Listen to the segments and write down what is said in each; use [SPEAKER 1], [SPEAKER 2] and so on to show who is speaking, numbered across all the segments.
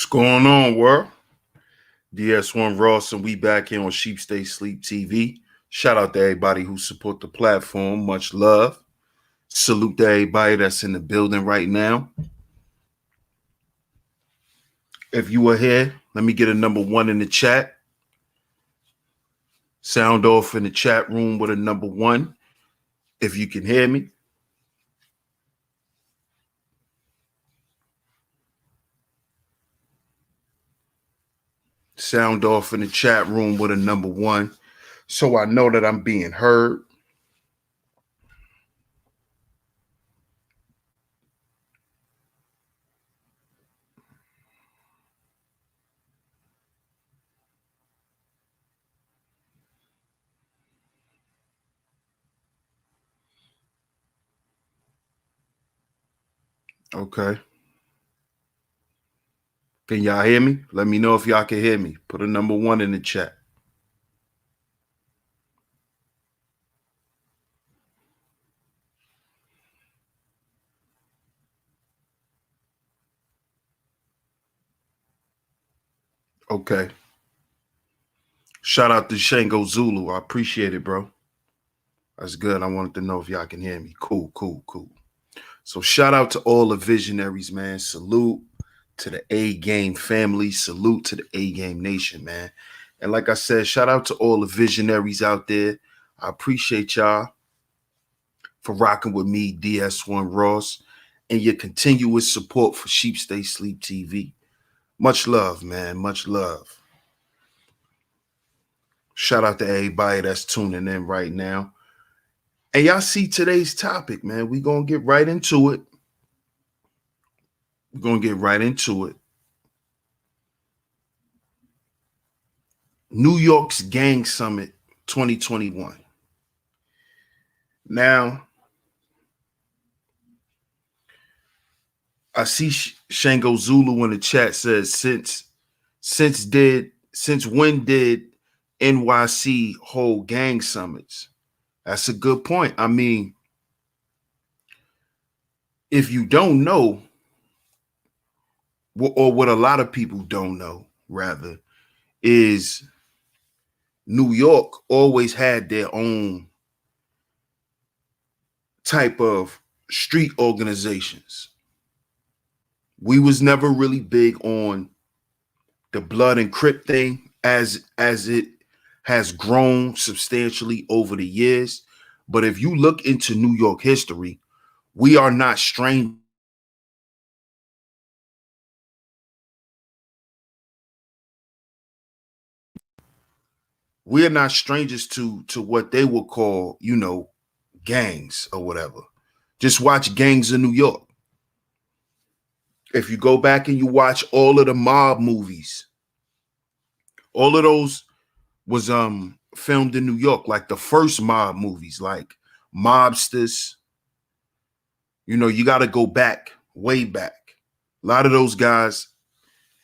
[SPEAKER 1] What's going on, world? DS1 Ross, and we back here on Sheep Stay Sleep TV. Shout out to everybody who support the platform. Much love. Salute to everybody that's in the building right now. If you are here, let me get a number 1 in the chat. Sound off in the chat room with a number 1 if you can hear me. Sound off in the chat room with a number 1 so I know that I'm being heard. Okay. Can y'all hear me? Let me know if y'all can hear me. Put a number 1 in the chat. Okay. Shout out to Shango Zulu. I appreciate it, bro. That's good. I wanted to know if y'all can hear me. Cool. So shout out to all the visionaries, man. Salute to the A-Game family. Salute to the A-Game nation, man. And like I said, shout out to all the visionaries out there. I appreciate y'all for rocking with me, DS1 Ross, and your continuous support for Sheep Stay Sleep TV. Much love, man. Much love. Shout out to everybody that's tuning in right now. And y'all see today's topic, man. We're going to get right into it. New York's Gang Summit 2021. Now, I see Shango Zulu in the chat says, since when did NYC hold gang summits? That's a good point. I mean, if you don't know, or what a lot of people don't know, rather, is New York always had their own type of street organizations. We was never really big on the blood and Crip thing as it has grown substantially over the years. But if you look into New York history, we are not strange. We are not strangers to what they would call, gangs or whatever. Just watch Gangs of New York. If you go back and you watch all of the mob movies, all of those was filmed in New York, like the first mob movies, like Mobsters. You got to go back, way back. A lot of those guys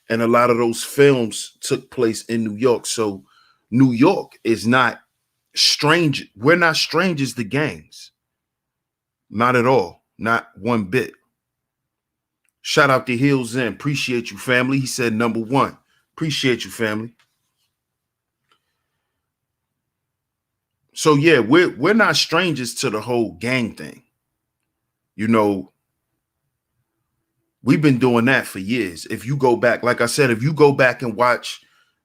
[SPEAKER 1] and a lot of those films took place in New York. So New York is not strange. We're not strangers to gangs. Not at all. Not one bit. Shout out to Hills In. Appreciate you, family. He said number 1. Appreciate you, family. So yeah, we're not strangers to the whole gang thing. We've been doing that for years. If you go back, like I said, if you go back and watch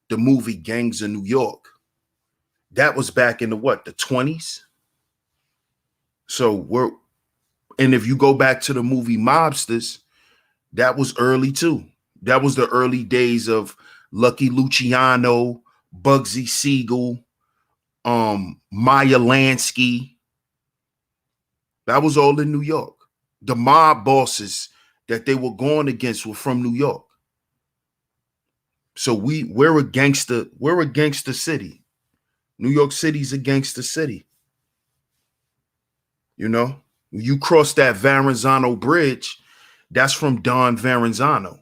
[SPEAKER 1] the movie Gangs of New York, that was back in the 20s. So and if you go back to the movie Mobsters, that was early too. That was the early days of Lucky Luciano, Bugsy Siegel, Maya Lansky. That was all in New York. The mob bosses that they were going against were from New York. So we're a gangster city. New York City's a gangster city. When you cross that Verrazano Bridge, that's from Don Verrazano.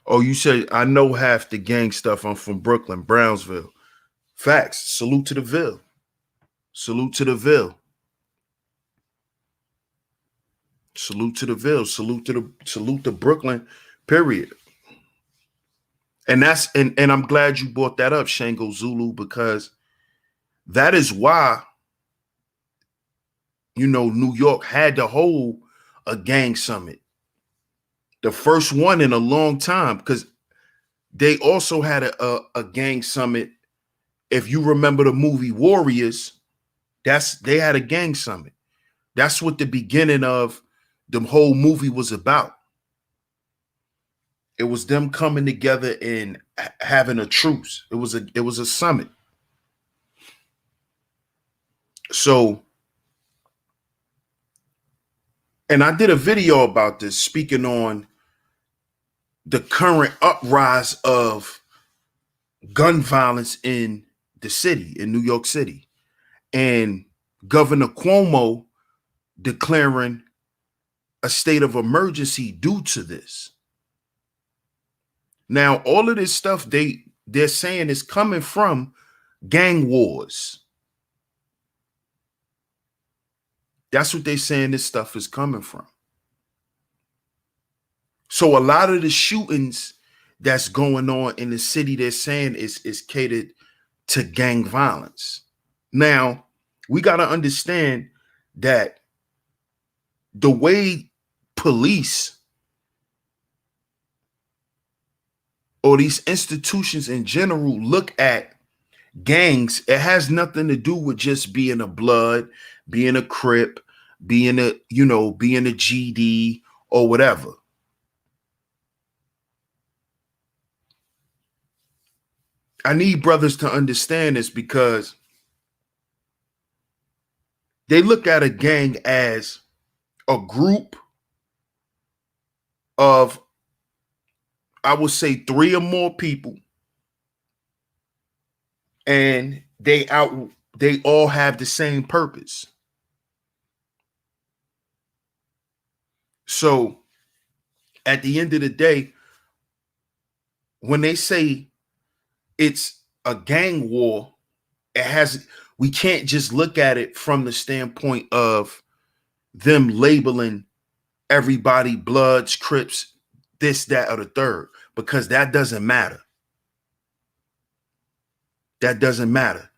[SPEAKER 1] Oh, you say I know half the gang stuff. I'm from Brooklyn, Brownsville. Facts. Salute to the Ville. Salute to the Ville. Salute to the Ville. Salute to Brooklyn, period. And I'm glad you brought that up, Shango Zulu, because that is why, New York had to hold a gang summit. The first one in a long time, because they also had a gang summit. If you remember the movie Warriors, they had a gang summit. That's what the beginning of the whole movie was about. It was them coming together and having a truce. It was a summit. So, and I did a video about this, speaking on the current uprise of gun violence in the city, in New York City, and Governor Cuomo declaring a state of emergency due to this. Now, all of this stuff they're saying is coming from gang wars. That's what they're saying this stuff is coming from. So a lot of the shootings that's going on in the city, they're saying is catered to gang violence. Now, we got to understand that the way police or these institutions in general look at gangs, it has nothing to do with just being a Blood, being a Crip, being a GD or whatever. I need brothers to understand this, because they look at a gang as a group of, I would say, 3 or more people, and they all have the same purpose. So at the end of the day, when they say it's a gang war, we can't just look at it from the standpoint of them labeling everybody Bloods, Crips, this, that, or the third, because that doesn't matter. That doesn't matter.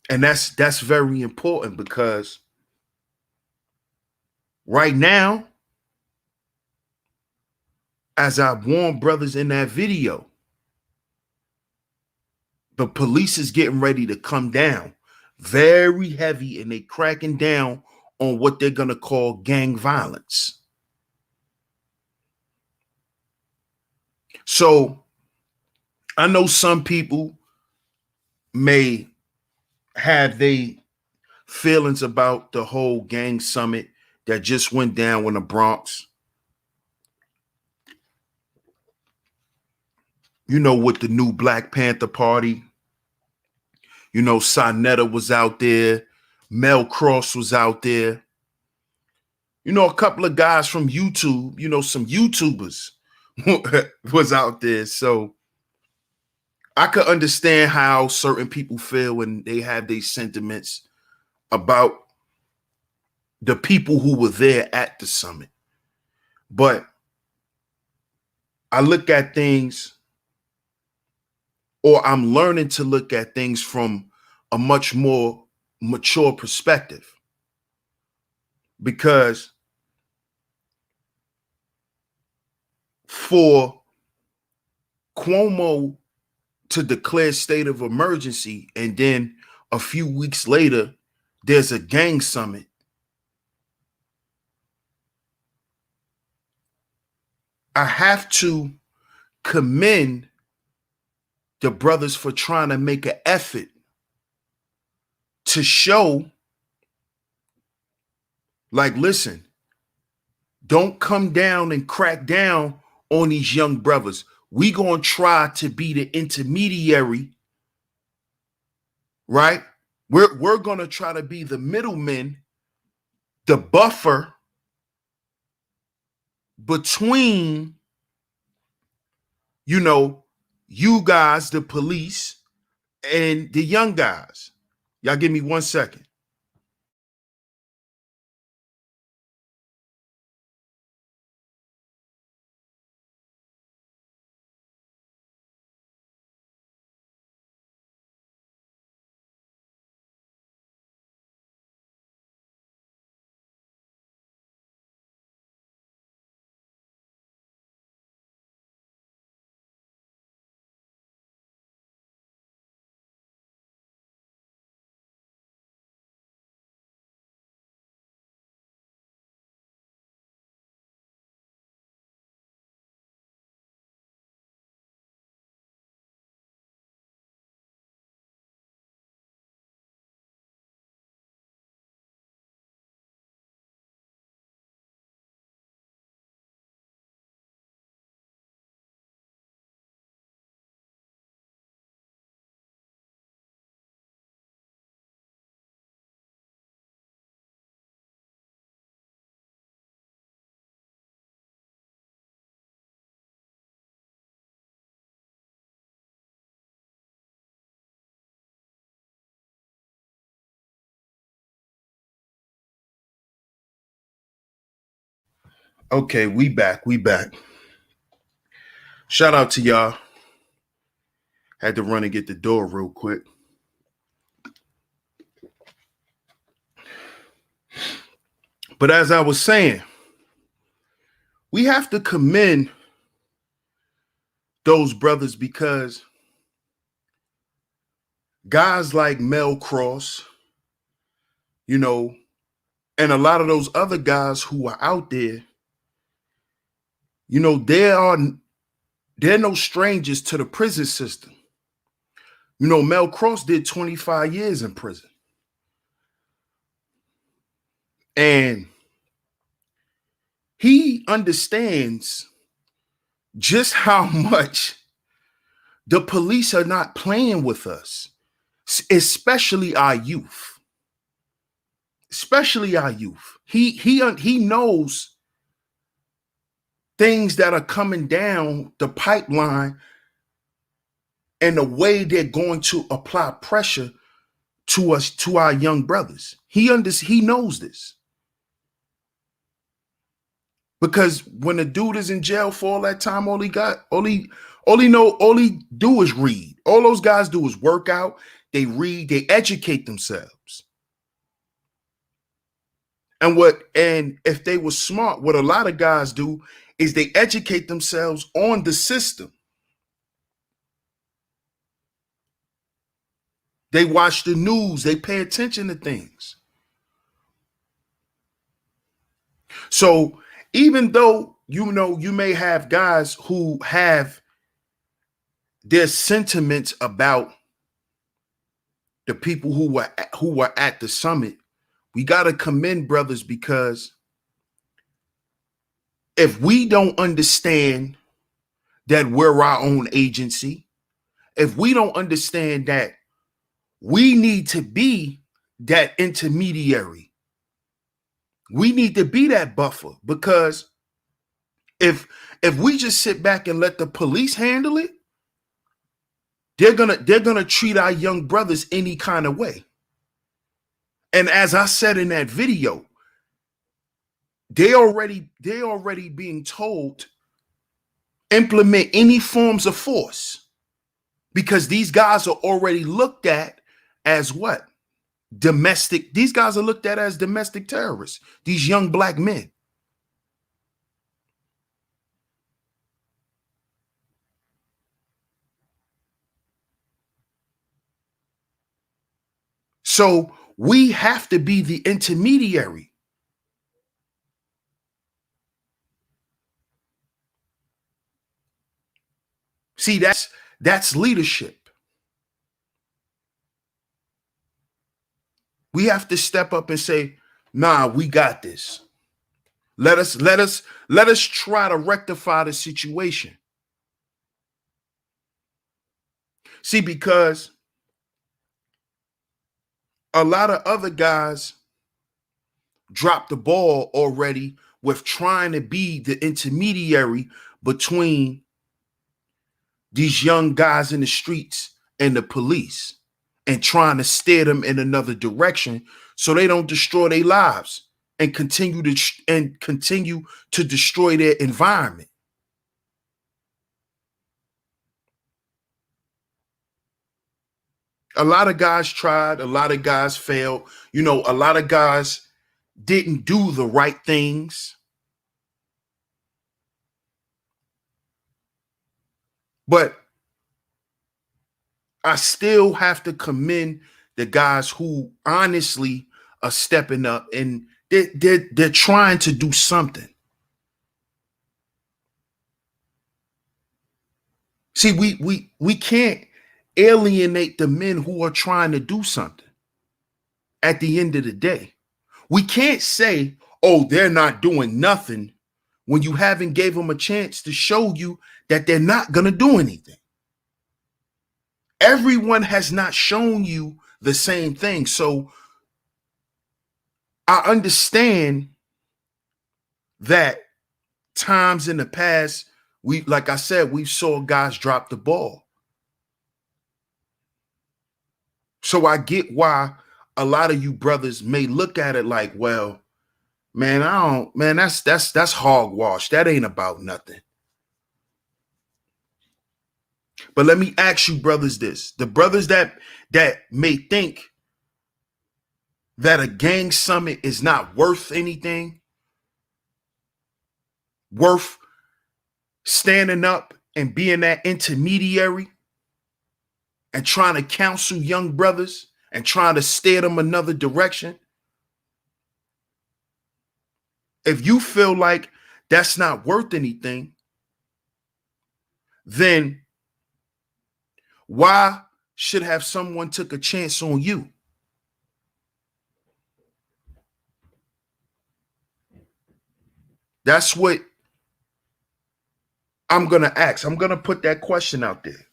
[SPEAKER 1] And that's very important, because right now, as I warned brothers in that video, the police is getting ready to come down very heavy, and they cracking down on what they're going to call gang violence. So I know some people may have their feelings about the whole gang summit that just went down in the Bronx. With the new Black Panther Party, Sonetta was out there, Mel Cross was out there. A couple of guys from YouTube, some YouTubers was out there. So I could understand how certain people feel when they have these sentiments about the people who were there at the summit. But I look at things, or I'm learning to look at things from a much more mature perspective, because for Cuomo to declare state of emergency, and then a few weeks later, there's a gang summit, I have to commend the brothers for trying to make an effort to show, like, listen, don't come down and crack down on these young brothers. We gonna try to be the intermediary, right? We're gonna try to be the middleman, the buffer between, you know, you guys, the police, and the young guys. Y'all give me 1 second. Okay, we back. We back. Shout out to y'all. Had to run and get the door real quick. But as I was saying, we have to commend those brothers because guys like Mel Cross, you know, and a lot of those other guys who are out there, you know, they're no strangers to the prison system. You know, Mel Cross did 25 years in prison. And he understands just how much the police are not playing with us, especially our youth. Especially our youth. He knows things that are coming down the pipeline and the way they're going to apply pressure to us, to our young brothers. He knows this. Because when a dude is in jail for all that time, all he do is read. All those guys do is work out, they read, they educate themselves. And if they were smart, what a lot of guys do is they educate themselves on the system. They watch the news, they pay attention to things. So even though, you know, you may have guys who have their sentiments about the people who were at the summit, we got to commend brothers, because if we don't understand that we're our own agency, if we don't understand that we need to be that intermediary, we need to be that buffer, because if we just sit back and let the police handle it, they're gonna treat our young brothers any kind of way. And as I said in that video, they already being told implement any forms of force, because these guys are already looked at as what? Domestic. These guys are looked at as domestic terrorists, these young black men. So we have to be the intermediary. See, that's leadership. We have to step up and say, nah, we got this. Let us try to rectify the situation. See, because a lot of other guys dropped the ball already with trying to be the intermediary between these young guys in the streets and the police and trying to steer them in another direction so they don't destroy their lives and continue to destroy their environment. A lot of guys tried, a lot of guys failed. You know, a lot of guys didn't do the right things. But I still have to commend the guys who honestly are stepping up and they're trying to do something. See, we can't alienate the men who are trying to do something. At the end of the day, we can't say, oh, they're not doing nothing when you haven't gave them a chance to show you that they're not going to do anything. Everyone has not shown you the same thing. So I understand that times in the past, like I said, we saw guys drop the ball. So I get why a lot of you brothers may look at it like, well, man, that's hogwash. That ain't about nothing. But let me ask you brothers this. The brothers that may think that a gang summit is not worth anything, worth standing up and being that intermediary and trying to counsel young brothers and trying to steer them another direction. If you feel like that's not worth anything, then why should have someone took a chance on you? That's what I'm going to ask. I'm going to put that question out there.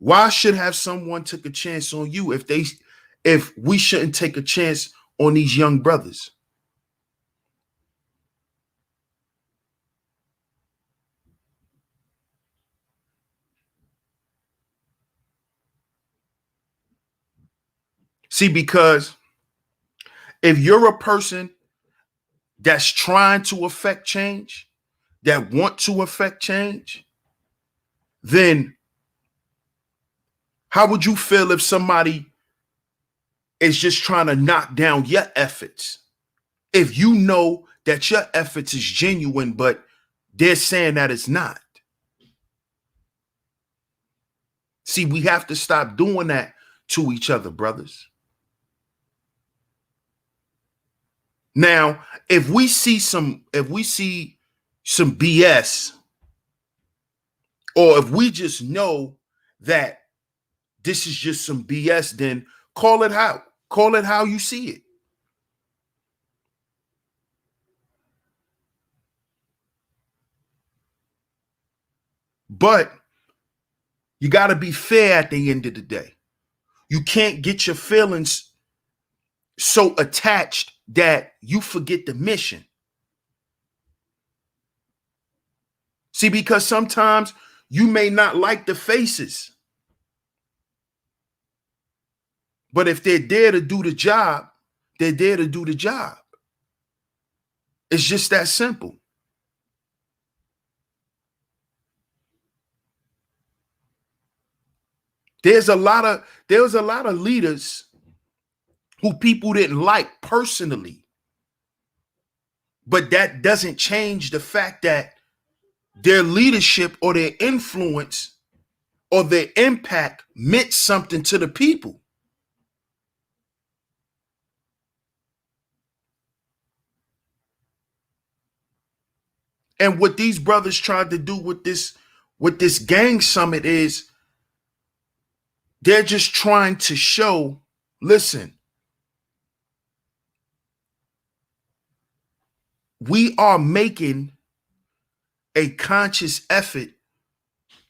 [SPEAKER 1] Why should have someone took a chance on you if we shouldn't take a chance on these young brothers? See, because if you're a person that's trying to affect change, that want to affect change, then how would you feel if somebody is just trying to knock down your efforts? If you know that your efforts is genuine, but they're saying that it's not. See, we have to stop doing that to each other, brothers. Now, if we see some BS, or if we just know that this is just some BS, then call it how you see it. But you got to be fair at the end of the day. You can't get your feelings so attached that you forget the mission. See, because sometimes you may not like the faces, but if they're there to do the job, they're there to do the job. It's just that simple. There was a lot of leaders who people didn't like personally, but that doesn't change the fact that their leadership or their influence or their impact meant something to the people. And what these brothers tried to do with this gang summit is they're just trying to show, listen, we are making a conscious effort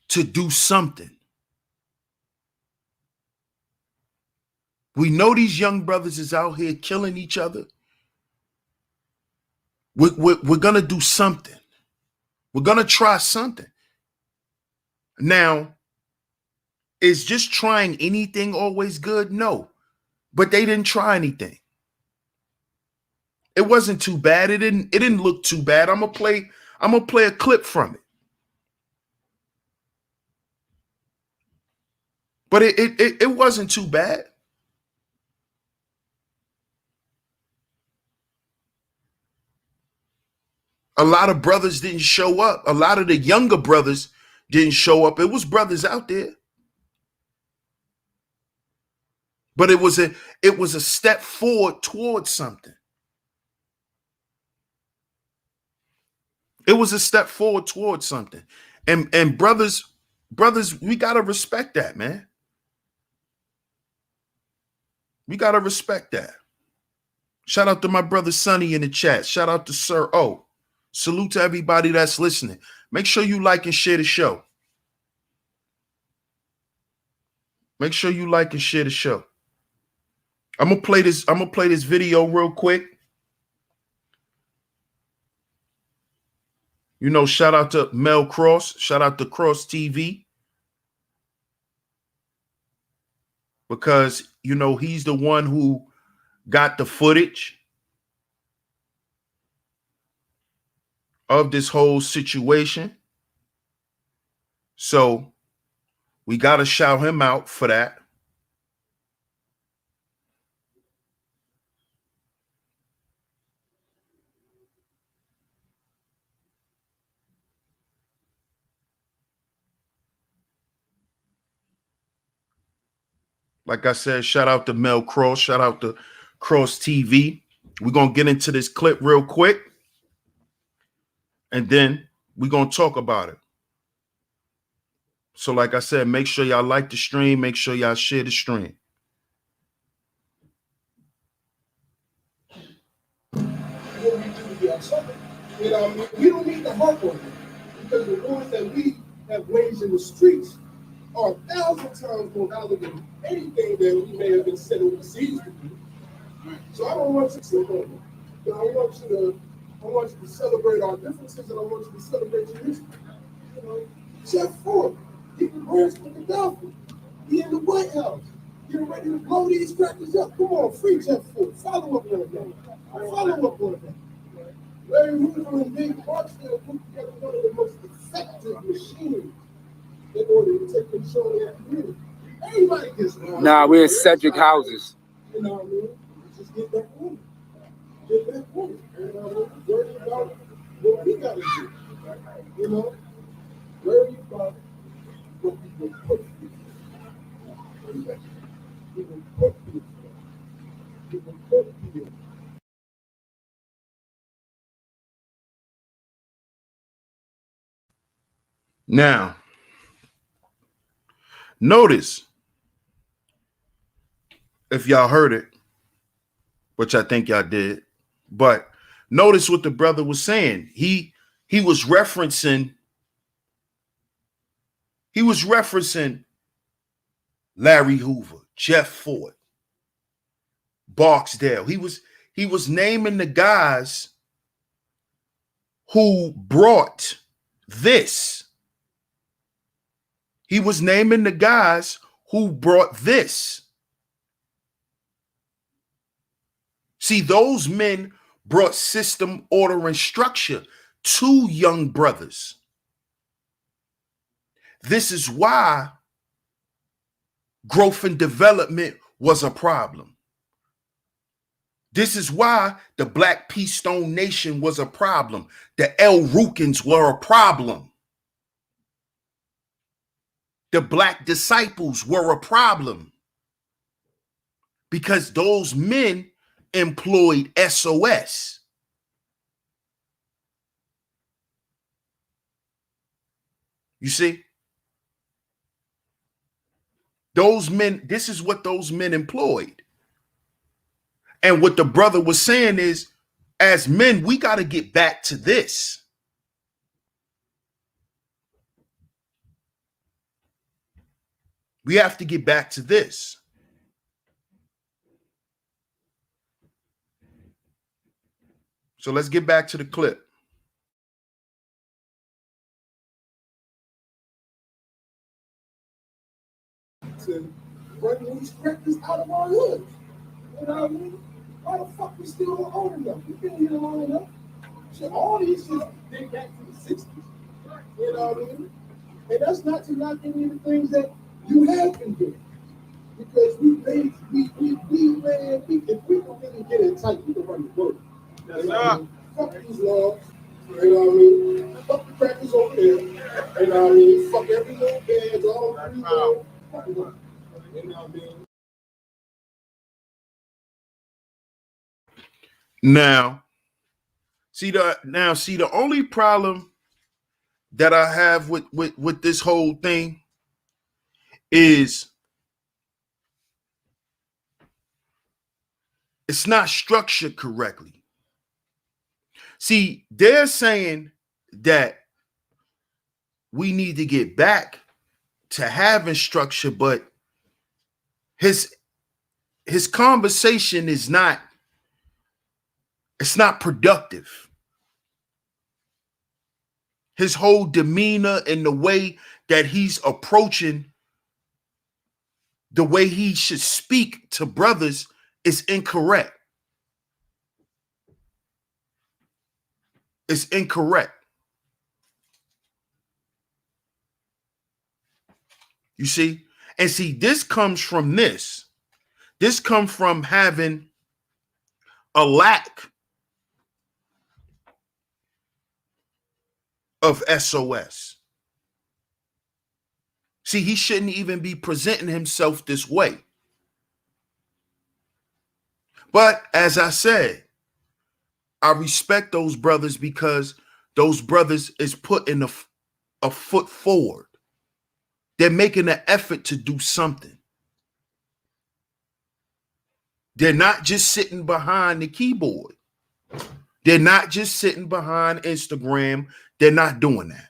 [SPEAKER 1] to do something. We know these young brothers is out here killing each other. We're going to do something. We're going to try something. Now, is just trying anything always good? No, but they didn't try anything. It wasn't too bad. It didn't look too bad. I'm gonna play a clip from it. But it wasn't too bad. A lot of brothers didn't show up. A lot of the younger brothers didn't show up. It was brothers out there. But it was a step forward towards something. It was a step forward towards something. And brothers, we gotta respect that, man. We gotta respect that. Shout out to my brother Sonny in the chat. Shout out to Sir O. Salute to everybody that's listening. Make sure you like and share the show. Make sure you like and share the show. I'm gonna play this video real quick. You know, shout out to Mel Cross. Shout out to Cross TV. Because, you know, he's the one who got the footage of this whole situation. So we got to shout him out for that. Like I said, shout out to Mel Cross. Shout out to Cross TV. We're going to get into this clip real quick. And then we're going to talk about it. So like I said, make sure y'all like the stream. Make sure y'all share the stream.
[SPEAKER 2] You know, we don't need to harp on them because the ones that we have waged in the streets are 1,000 times more valuable than anything that we may have been sent overseas to do. So I don't want you to sit on them. You know, I want you to celebrate our differences, and I want you to celebrate your history. You know, Jeff Ford, he can branch with the Dolphins. He in the White House, getting ready to blow these crackers up. Come on, free Jeff Ford. Follow up on that. Follow up on that. Larry Hoover and Big Barksdale put together one of the most effective machines in order to take control of that community. Everybody gets
[SPEAKER 3] Nah, we're in Cedric houses.
[SPEAKER 2] You know what I mean? Just get that point. Get that point. You know what I mean? Worry about what we got to do. You know? Worry about what we will put through. We will put through. We will put through.
[SPEAKER 1] Now, notice, if y'all heard it, which I think y'all did, but notice what the brother was saying. He was referencing Larry Hoover, Jeff Ford, Barksdale. He was naming the guys who brought this. He was naming the guys who brought this. See, those men brought system, order, and structure to young brothers. This is why growth and development was a problem. This is why the Black Peace Stone Nation was a problem. The El Rukins were a problem. The Black Disciples were a problem because those men employed SOS. You see? Those men, this is what those men employed. And what the brother was saying is, as men, we got to get back to this. We have to get back to this. So let's get back to the clip.
[SPEAKER 2] to run these crackers out of our hood. You know what I mean? Why the fuck we still don't own enough? We've been here long enough. Shit, all these shit date back to the 60s. You know what I mean? And that's not to knock any of the things that you have been doing. Because man, if we can really get it tight, we can run the world. You know what I mean? Fuck these laws. You know what I mean? Fuck the crackers over there. You know what I mean? Fuck every little bed, all three little. Fuck it up. You know what I mean?
[SPEAKER 1] Now, see the only problem that I have with this whole thing is it's not structured correctly. See, they're saying that we need to get back to having structure, but his conversation is not, it's not productive. His whole demeanor and the way that he's approaching, the way he should speak to brothers is incorrect. It's incorrect. You see? And see, this comes from this. This comes from having a lack of SOS. See, he shouldn't even be presenting himself this way. But as I said, I respect those brothers because those brothers is putting a foot forward. They're making an effort to do something. They're not just sitting behind the keyboard. They're not just sitting behind Instagram. They're not doing that.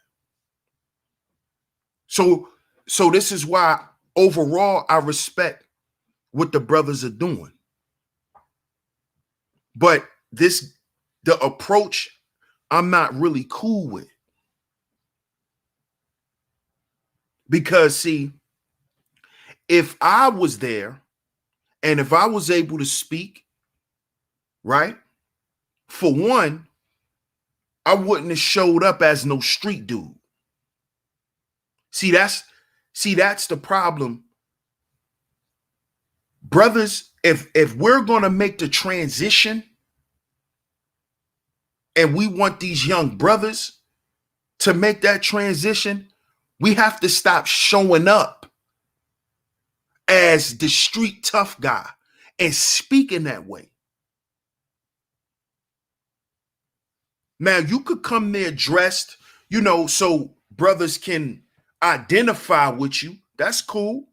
[SPEAKER 1] So this is why overall I respect what the brothers are doing. But the approach I'm not really cool with. Because see, if I was there and if I was able to speak, right? For one, I wouldn't have showed up as no street dude. See, that's the problem. Brothers, if we're going to make the transition and we want these young brothers to make that transition, we have to stop showing up as the street tough guy and speaking that way. Now, you could come there dressed, so brothers can identify with you. That's cool.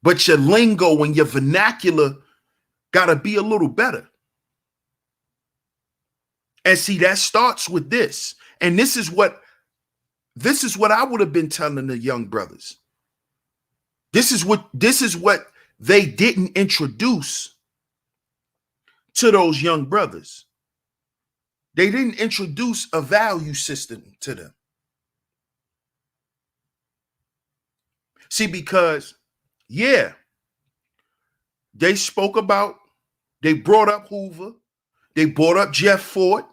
[SPEAKER 1] But your lingo and your vernacular got to be a little better. And see, that starts with this. And this is what I would have been telling the young brothers. This is what they didn't introduce to those young brothers. They didn't introduce a value system to them. See, because, yeah, they brought up Hoover. They brought up Jeff Ford.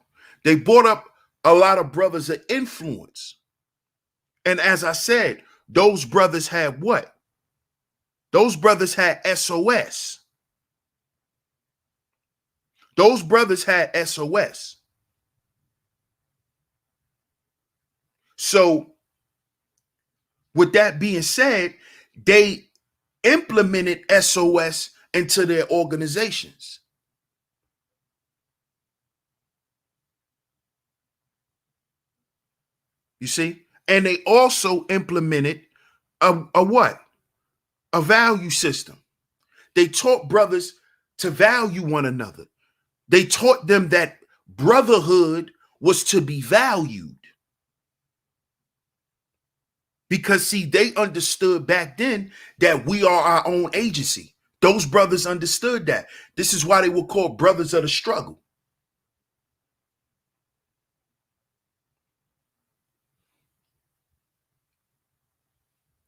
[SPEAKER 1] They brought up a lot of brothers of influence. And as I said, those brothers had what? Those brothers had SOS. Those brothers had SOS. So, with that being said, they implemented SOS into their organizations. You see? And they also implemented a what? A value system. They taught brothers to value one another. They taught them that brotherhood was to be valued. Because, see, they understood back then that we are our own agency. Those brothers understood that. This is why they were called brothers of the struggle.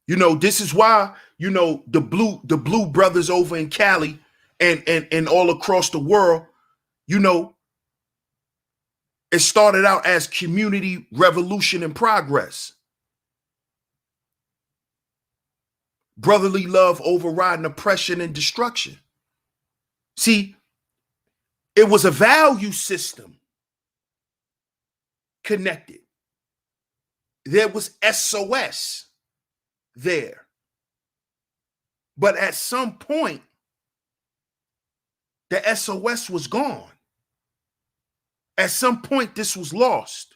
[SPEAKER 1] You know, this is why, you know, the blue brothers over in Cali and all across the world, you know, it started out as community revolution and progress. Brotherly love overriding oppression and destruction. See, it was a value system connected. There was SOS there. But at some point, the SOS was gone. At some point, this was lost.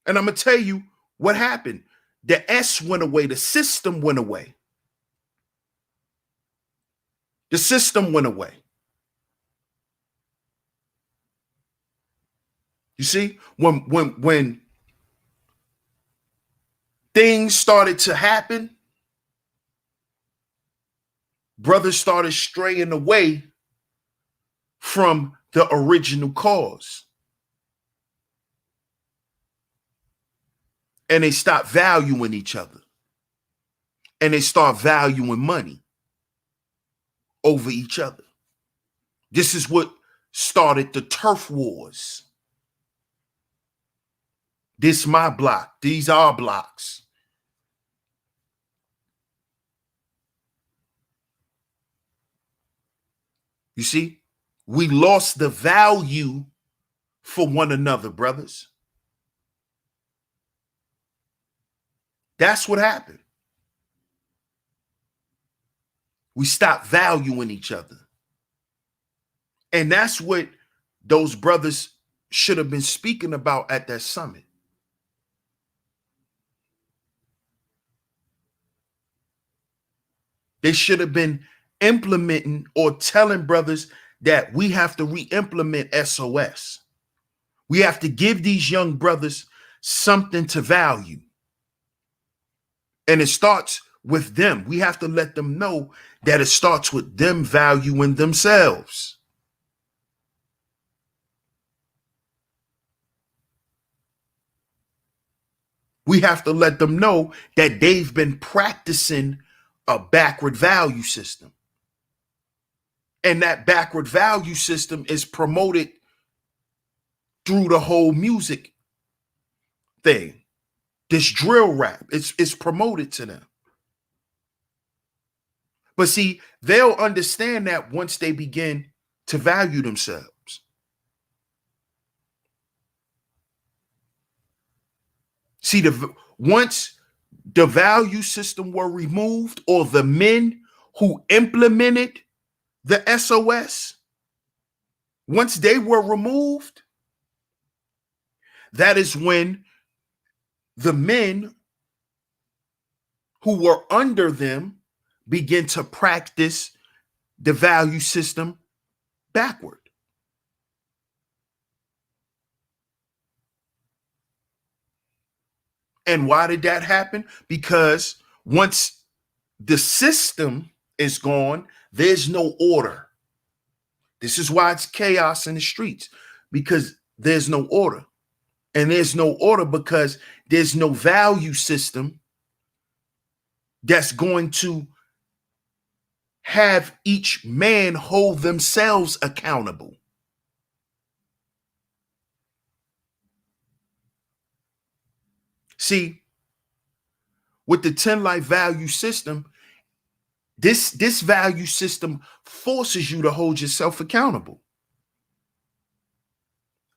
[SPEAKER 1] And I'm going to tell you what happened. The S went away. The system went away. The system went away. You see, when things started to happen, brothers started straying away from the original cause. And they stopped valuing each other. And they start valuing money over each other. This is what started the turf wars. This my block. These are blocks. You see, we lost the value for one another, brothers. That's what happened. We stopped valuing each other. And that's what those brothers should have been speaking about at that summit. They should have been implementing or telling brothers that we have to re-implement SOS. We have to give these young brothers something to value. And it starts with them. We have to let them know that it starts with them valuing themselves. We have to let them know that they've been practicing a backward value system. And that backward value system is promoted through the whole music thing. This drill rap, it's promoted to them. But see, they'll understand that once they begin to value themselves. See, once the value system were removed, or the men who implemented the SOS, once they were removed, that is when the men who were under them begin to practice the value system backward. And why did that happen? Because once the system is gone, there's no order. This is why it's chaos in the streets, because there's no order. And there's no order because there's no value system that's going to have each man hold themselves accountable. See, with the 10 life value system, this value system forces you to hold yourself accountable.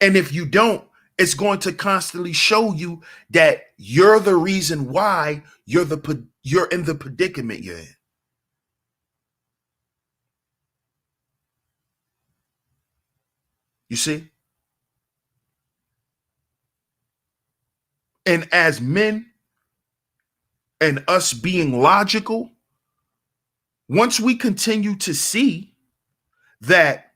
[SPEAKER 1] And if you don't, it's going to constantly show you that you're the reason why you're in the predicament you're in. You see? And as men and us being logical, once we continue to see that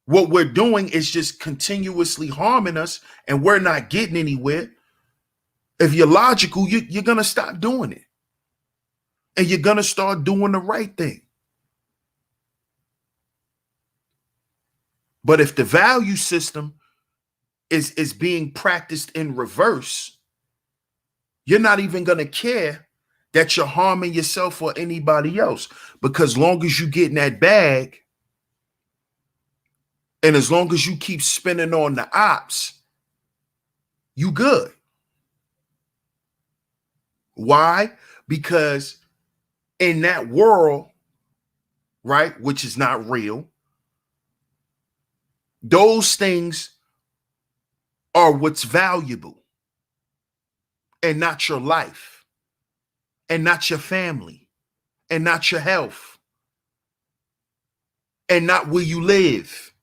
[SPEAKER 1] what we're doing is just continuously harming us and we're not getting anywhere, if you're logical, you're going to stop doing it. And you're going to start doing the right thing. But if the value system is being practiced in reverse, you're not even going to care that you're harming yourself or anybody else, because long as you get in that bag and as long as you keep spinning on the ops, you good. Why? Because in that world, right, which is not real, those things are what's valuable, and not your life, and not your family, and not your health, and not where you live.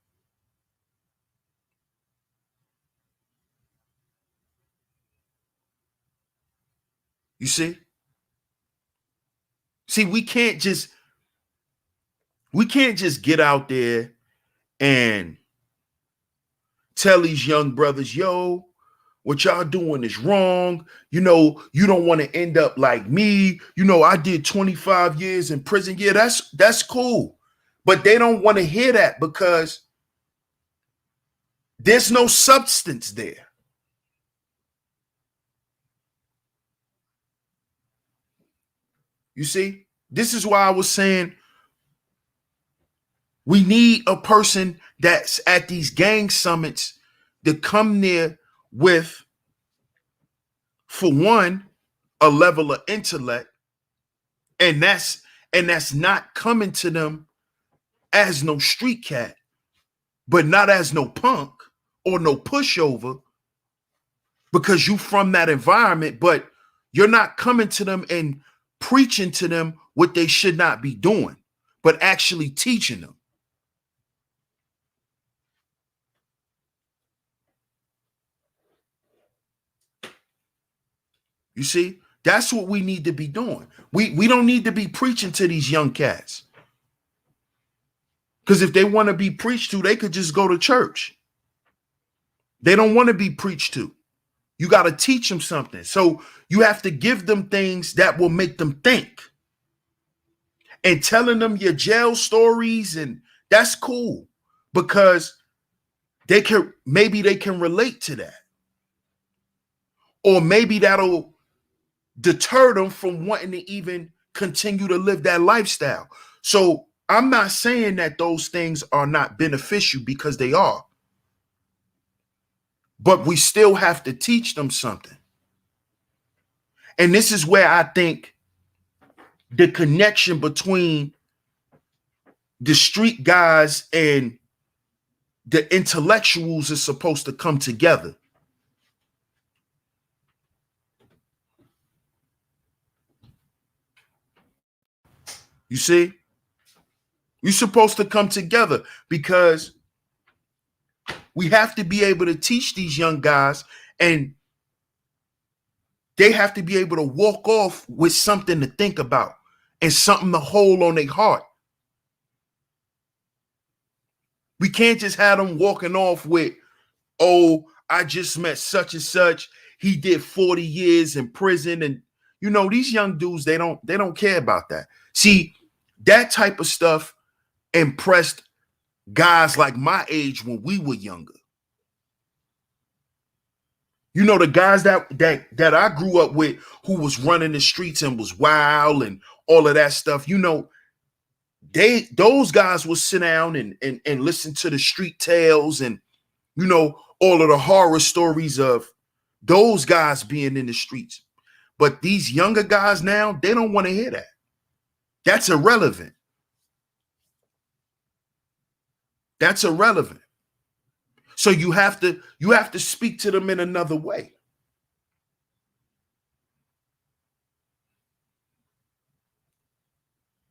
[SPEAKER 1] You see? See, we can't just get out there and tell these young brothers, yo, what y'all doing is wrong. You know, you don't want to end up like me. You know, I did 25 years in prison. Yeah, that's cool. But they don't want to hear that because there's no substance there. You see, this is why I was saying we need a person that's at these gang summits to come there with, for one, a level of intellect, and that's not coming to them as no street cat, but not as no punk or no pushover, because you from that environment, but you're not coming to them and preaching to them what they should not be doing, but actually teaching them. You see, that's what we need to be doing. We don't need to be preaching to these young cats. Because if they want to be preached to, they could just go to church. They don't want to be preached to. You got to teach them something. So you have to give them things that will make them think. And telling them your jail stories, and that's cool, because maybe they can relate to that. Or maybe that'll deter them from wanting to even continue to live that lifestyle. So I'm not saying that those things are not beneficial, because they are. But we still have to teach them something. And this is where I think the connection between the street guys and the intellectuals is supposed to come together. You see? You're supposed to come together, because we have to be able to teach these young guys, and they have to be able to walk off with something to think about and something to hold on their heart. We can't just have them walking off with, oh, I just met such and such. He did 40 years in prison. And you know, these young dudes, they don't care about that. See, that type of stuff impressed guys like my age when we were younger. You know, the guys that I grew up with, who was running the streets and was wild and all of that stuff, you know, those guys will sit down and listen to the street tales and, you know, all of the horror stories of those guys being in the streets. But these younger guys now, they don't want to hear that. That's irrelevant. That's irrelevant. So you have to speak to them in another way.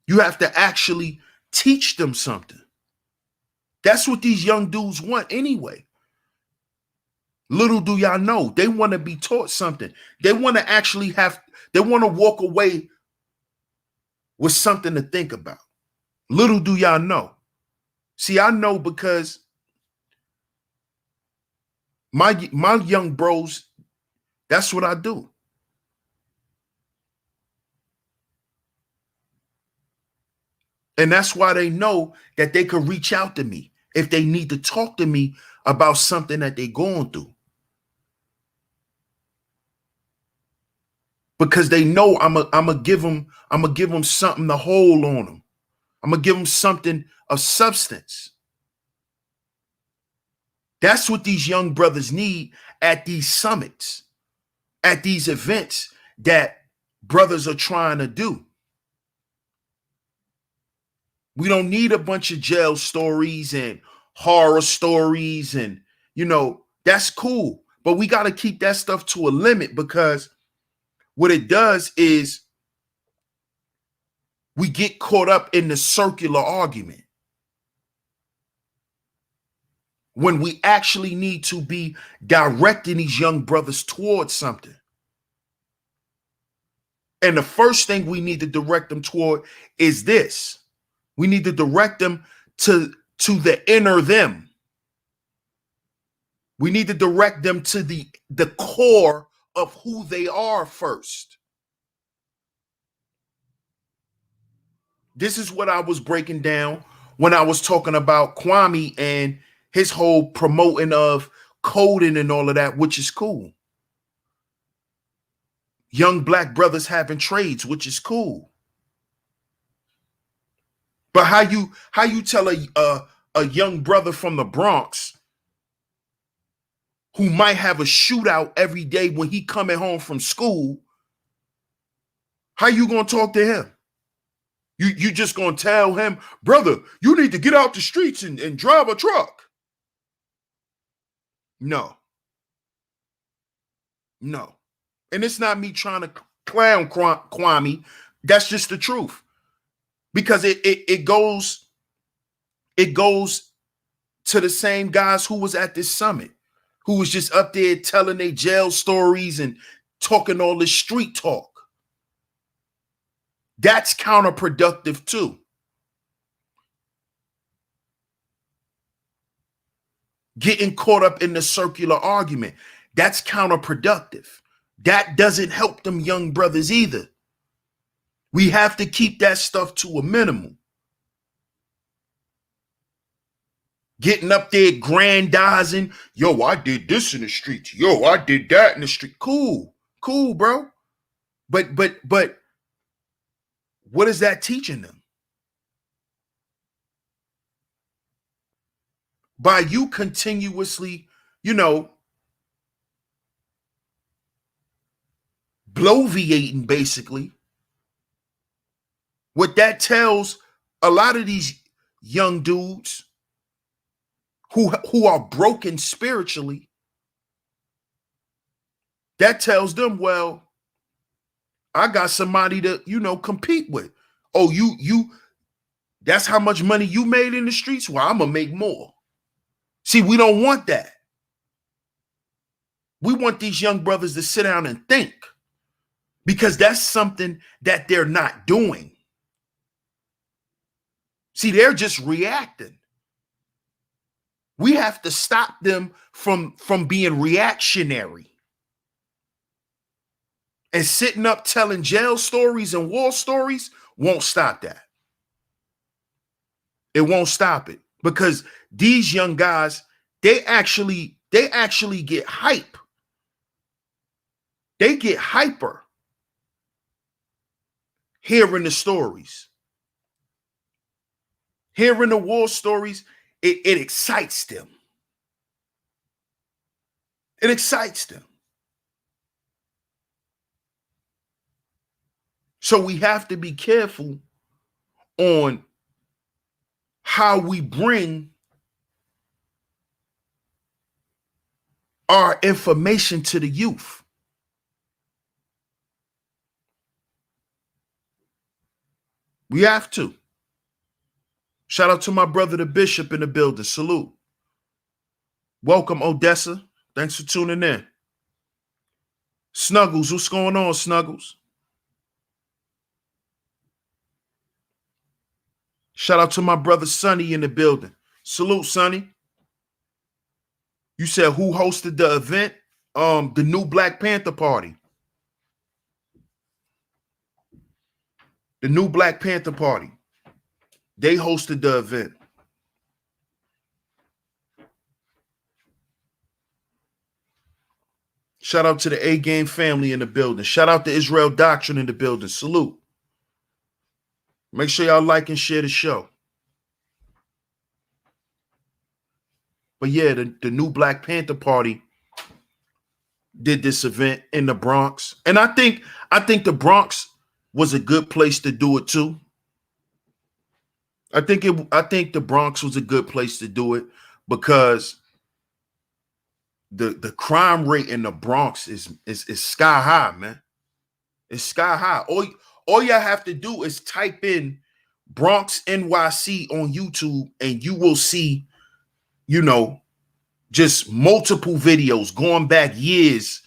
[SPEAKER 1] You have to actually teach them something. That's what these young dudes want anyway. Little do y'all know, they want to be taught something. They want to walk away with something to think about. Little do y'all know. See, I know, because my young bros, that's what I do. And that's why they know that they can reach out to me if they need to talk to me about something that they're going through. because they know I'm gonna give them something to hold on them. I'm gonna give them something of substance. That's what these young brothers need at these summits, at these events that brothers are trying to do. We don't need a bunch of jail stories and horror stories, and that's cool, but we got to keep that stuff to a limit, because what it does is we get caught up in the circular argument when we actually need to be directing these young brothers towards something. And the first thing we need to direct them toward is this. We need to direct them to the inner them. We need to direct them to the core of who they are first. This is what I was breaking down when I was talking about Kwame and his whole promoting of coding and all of that, which is cool. Young black brothers having trades, which is cool. But how you tell a young brother from the Bronx who might have a shootout every day when he coming home from school, how you gonna talk to him? You just gonna tell him, brother, you need to get out the streets and drive a truck? No. And it's not me trying to clown Kwame. That's just the truth. Because it goes to the same guys who was at this summit, who was just up there telling their jail stories and talking all this street talk. That's counterproductive too. Getting caught up in the circular argument, that's counterproductive. That doesn't help them young brothers either. We have to keep that stuff to a minimum. Getting up there grandizing, yo, I did this in the streets. Yo, I did that in the street. Cool, bro. But what is that teaching them? By you continuously, bloviating, basically, what that tells a lot of these young dudes who are broken spiritually, that tells them, well, I got somebody to, compete with. Oh, you that's how much money you made in the streets? Well, I'm gonna make more. See, we don't want that. We want these young brothers to sit down and think, because that's something that they're not doing. See, they're just reacting. We have to stop them from being reactionary. And sitting up telling jail stories and war stories won't stop that. It won't stop it, because these young guys, they actually get hype. They get hyper hearing the stories. Hearing the war stories, it excites them. It excites them. So we have to be careful on how we bring our information to the youth. We have to. Shout out to my brother, the Bishop, in the building. Salute. Welcome, Odessa. Thanks for tuning in. Snuggles, what's going on, Snuggles? Shout out to my brother, Sonny, in the building. Salute, Sonny. You said who hosted the event? The new Black Panther Party. The new Black Panther Party. They hosted the event. Shout out to the A Game family in the building. Shout out to Israel Doctrine in the building. Salute. Make sure y'all like and share the show. But yeah, the new Black Panther Party did this event in the Bronx. And I think the Bronx was a good place to do it too. I think the Bronx was a good place to do it because the crime rate in the Bronx is sky high, man. It's sky high. All y'all have to do is type in Bronx NYC on YouTube and you will see, you know, just multiple videos going back years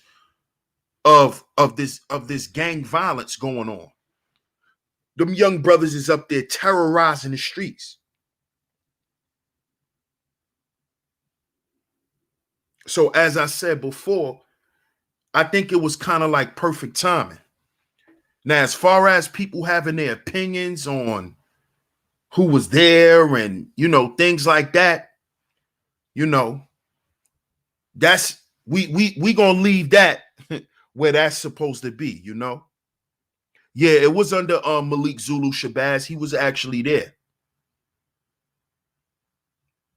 [SPEAKER 1] of this gang violence going on. Them young brothers is up there terrorizing the streets. So as I said before, I think it was kind of like perfect timing. Now, as far as people having their opinions on who was there and, you know, things like that, you know, that's we gonna leave that where that's supposed to be, you know. Yeah, it was under Malik Zulu Shabazz. He was actually there.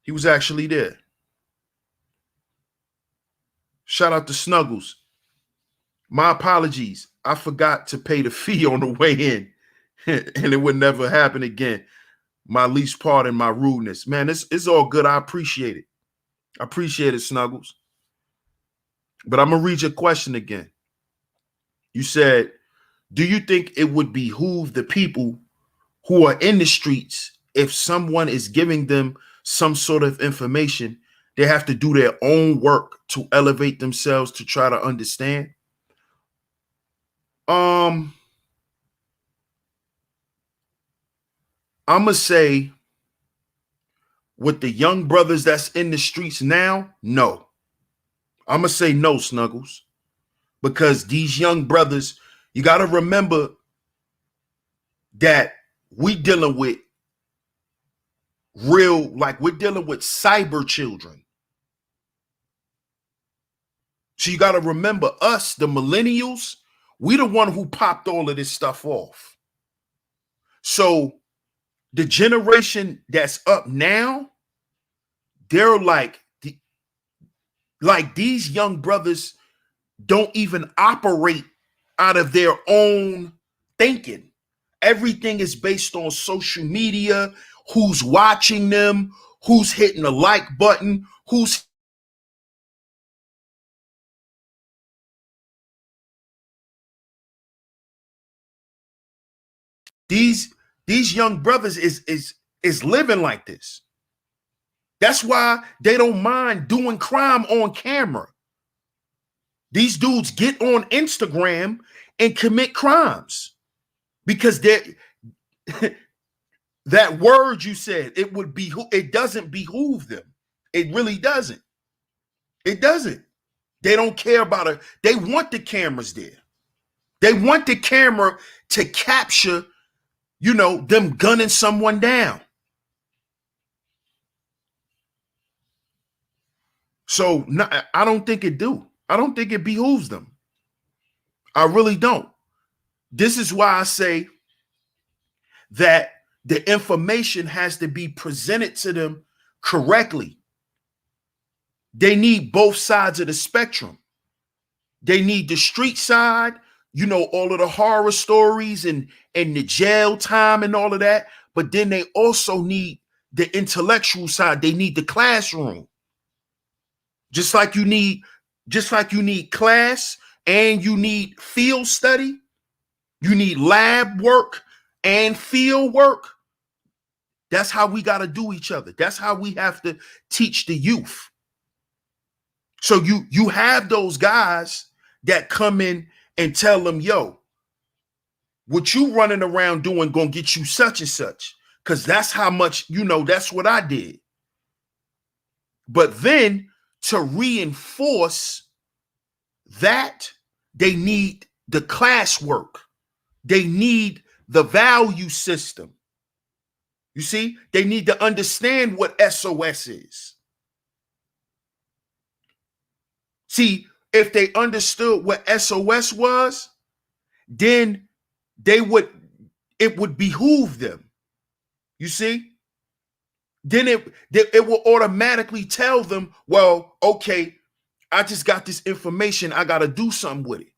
[SPEAKER 1] He was actually there. Shout out to Snuggles. My apologies. I forgot to pay the fee on the way in, and it would never happen again. My least part and my rudeness. Man, it's all good. I appreciate it. I appreciate it, Snuggles. But I'm going to read your question again. You said, do you think it would behoove the people who are in the streets, if someone is giving them some sort of information, they have to do their own work to elevate themselves to try to understand? I'm going to say with the young brothers that's in the streets now, no. I'm going to say no, Snuggles. Because these young brothers, you got to remember that we dealing with real, like we're dealing with cyber children. So you got to remember us, the millennials, we the one who popped all of this stuff off. So the generation that's up now, they're like these young brothers don't even operate out of their own thinking. Everything is based on social media, who's watching them, who's hitting the like button, who's these young brothers is living like this. That's why they don't mind doing crime on camera. These dudes get on Instagram and commit crimes because they're that word you said, it doesn't behoove them. It really doesn't. It doesn't. They don't care about it. They want the cameras there. They want the camera to capture, you know, them gunning someone down. So no, I don't think it do. I don't think it behooves them. I really don't. This is why I say that the information has to be presented to them correctly. They need both sides of the spectrum. They need the street side, you know, all of the horror stories and the jail time and all of that. But then they also need the intellectual side. They need the classroom. Just like you need class and you need field study, you need lab work and field work. That's how we got to do each other. That's how we have to teach the youth. So you have those guys that come in and tell them, yo, what you running around doing gonna get you such and such. Because that's how much, you know, that's what I did. But then to reinforce that, they need the classwork. They need the value system. You see, they need to understand what SOS is. See, if they understood what SOS was, then it would behoove them. You see? Then it will automatically tell them, well, okay, I just got this information. I got to do something with it.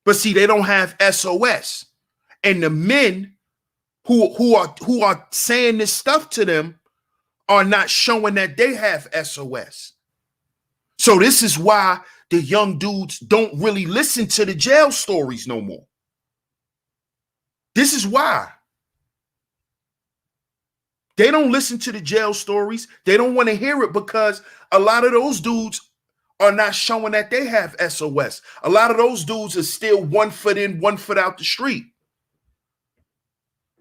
[SPEAKER 1] But see, they don't have SOS. And the men who are saying this stuff to them are not showing that they have SOS. So this is why the young dudes don't really listen to the jail stories no more. This is why. They don't listen to the jail stories. They don't want to hear it because a lot of those dudes are not showing that they have SOS. A lot of those dudes are still 1 foot in, 1 foot out the street.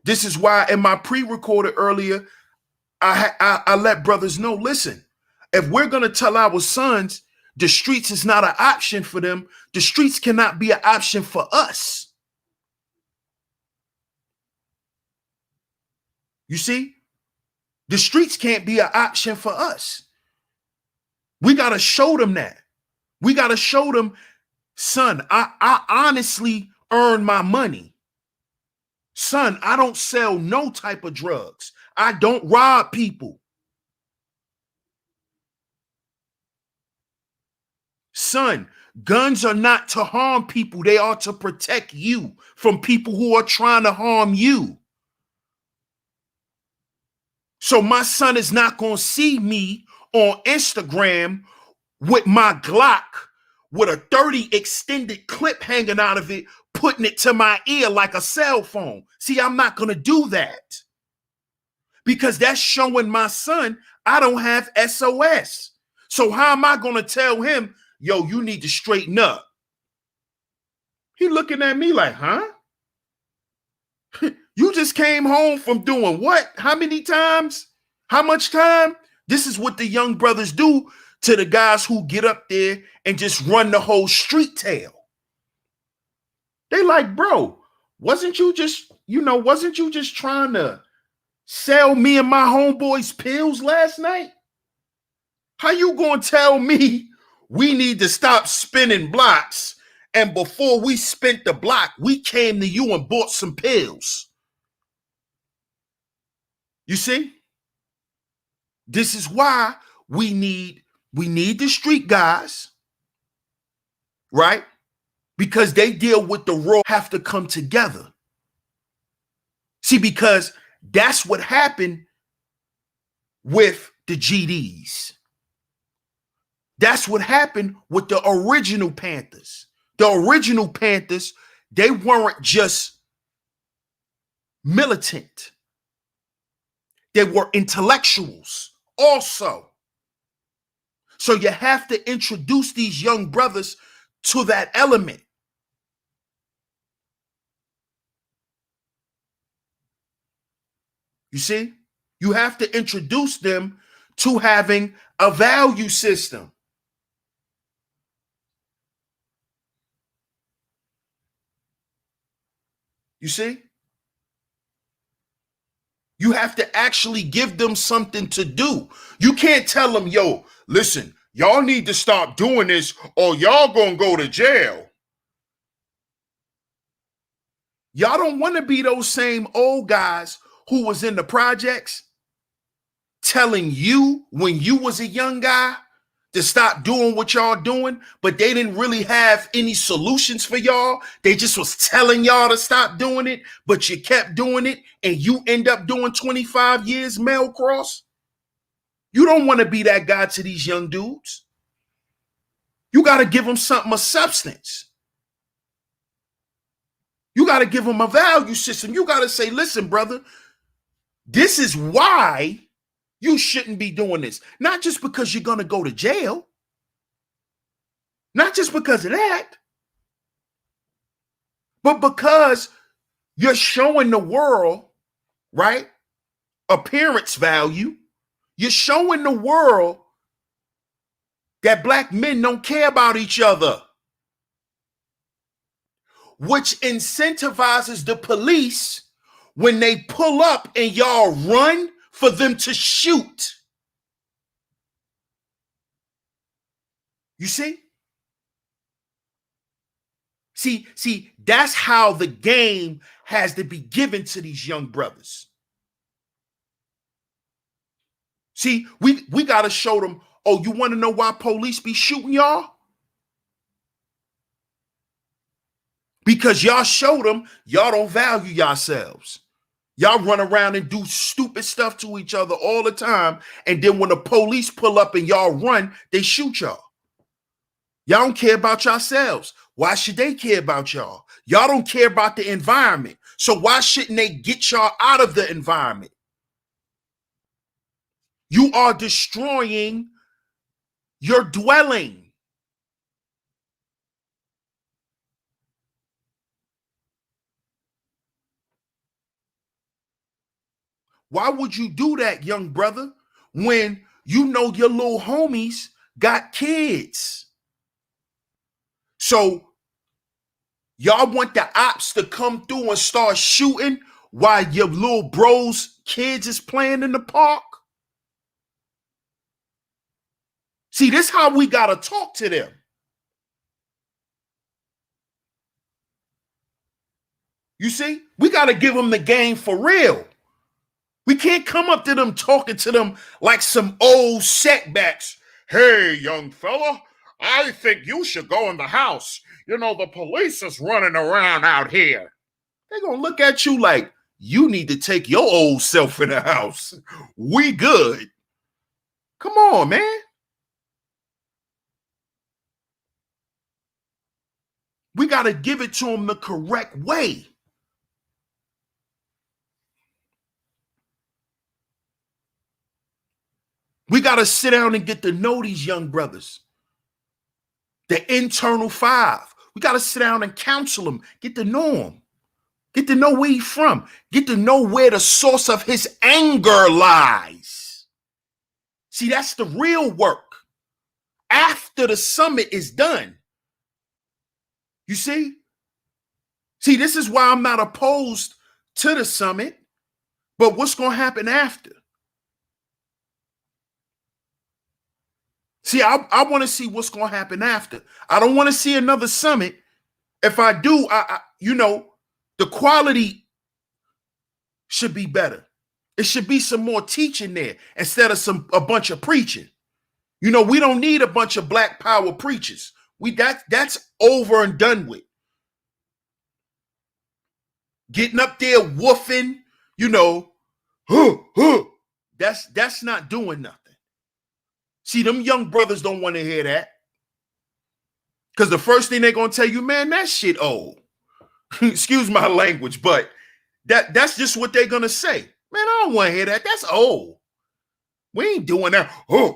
[SPEAKER 1] This is why in my pre-recorded earlier, I let brothers know, listen, if we're going to tell our sons the streets is not an option for them, the streets cannot be an option for us. You see? The streets can't be an option for us. We got to show them that. We got to show them, son, I honestly earn my money. Son, I don't sell no type of drugs. I don't rob people. Son, guns are not to harm people. They are to protect you from people who are trying to harm you. So my son is not going to see me on Instagram with my Glock with a 30 extended clip hanging out of it, putting it to my ear like a cell phone. See, I'm not going to do that because that's showing my son I don't have SOS. So how am I going to tell him, yo, you need to straighten up? He looking at me like, huh? You just came home from doing what? How many times? How much time? This is what the young brothers do to the guys who get up there and just run the whole street tale. They like, bro, wasn't you just trying to sell me and my homeboys pills last night? How you gonna tell me we need to stop spinning blocks and before we spent the block, we came to you and bought some pills? You see? This is why we need the street guys, right? Because they deal with the raw, have to come together. See, because that's what happened with the GDs. That's what happened with the original Panthers. The original Panthers, they weren't just militant. They were intellectuals also. So you have to introduce these young brothers to that element. You see? You have to introduce them to having a value system. You see? You have to actually give them something to do. You can't tell them, yo, listen, y'all need to stop doing this or y'all gonna go to jail. Y'all don't want to be those same old guys who was in the projects telling you when you was a young guy to stop doing what y'all doing, but they didn't really have any solutions for y'all. They just was telling y'all to stop doing it, but you kept doing it and you end up doing 25 years mail cross. You don't want to be that guy to these young dudes. You got to give them something of substance. You got to give them a value system. You got to say, listen, brother, this is why you shouldn't be doing this. Not just because you're going to go to jail. Not just because of that. But because you're showing the world, right, appearance value. You're showing the world that black men don't care about each other, which incentivizes the police when they pull up and y'all run for them to shoot. You see? See, that's how the game has to be given to these young brothers. See, we got to show them, oh, you want to know why police be shooting y'all? Because y'all show them y'all don't value yourselves. Y'all run around and do stupid stuff to each other all the time. And then when the police pull up and y'all run, they shoot y'all. Y'all don't care about yourselves. Why should they care about y'all? Y'all don't care about the environment. So why shouldn't they get y'all out of the environment? You are destroying your dwelling. Why would you do that, young brother, when you know your little homies got kids? So y'all want the ops to come through and start shooting while your little bros' kids is playing in the park? See, this is how we got to talk to them. You see, we got to give them the game for real. We can't come up to them talking to them like some old setbacks. Hey, young fella, I think you should go in the house. You know, the police is running around out here. They're going to look at you like, you need to take your old self in the house. We good. Come on, man. We got to give it to them the correct way. We got to sit down and get to know these young brothers. The internal five. We got to sit down and counsel them, get to know them, get to know where he's from, get to know where the source of his anger lies. See, that's the real work. After the summit is done. You see? See, this is why I'm not opposed to the summit, but what's going to happen after? See, I want to see what's going to happen after. I don't want to see another summit. If I do, you know, the quality should be better. It should be some more teaching there instead of a bunch of preaching. You know, we don't need a bunch of black power preachers. That's over and done with. Getting up there woofing, you know, that's not doing nothing. See, them young brothers don't want to hear that. Because the first thing they're going to tell you, man, that shit old. Excuse my language, but that's just what they're going to say. Man, I don't want to hear that. That's old. We ain't doing that. Man,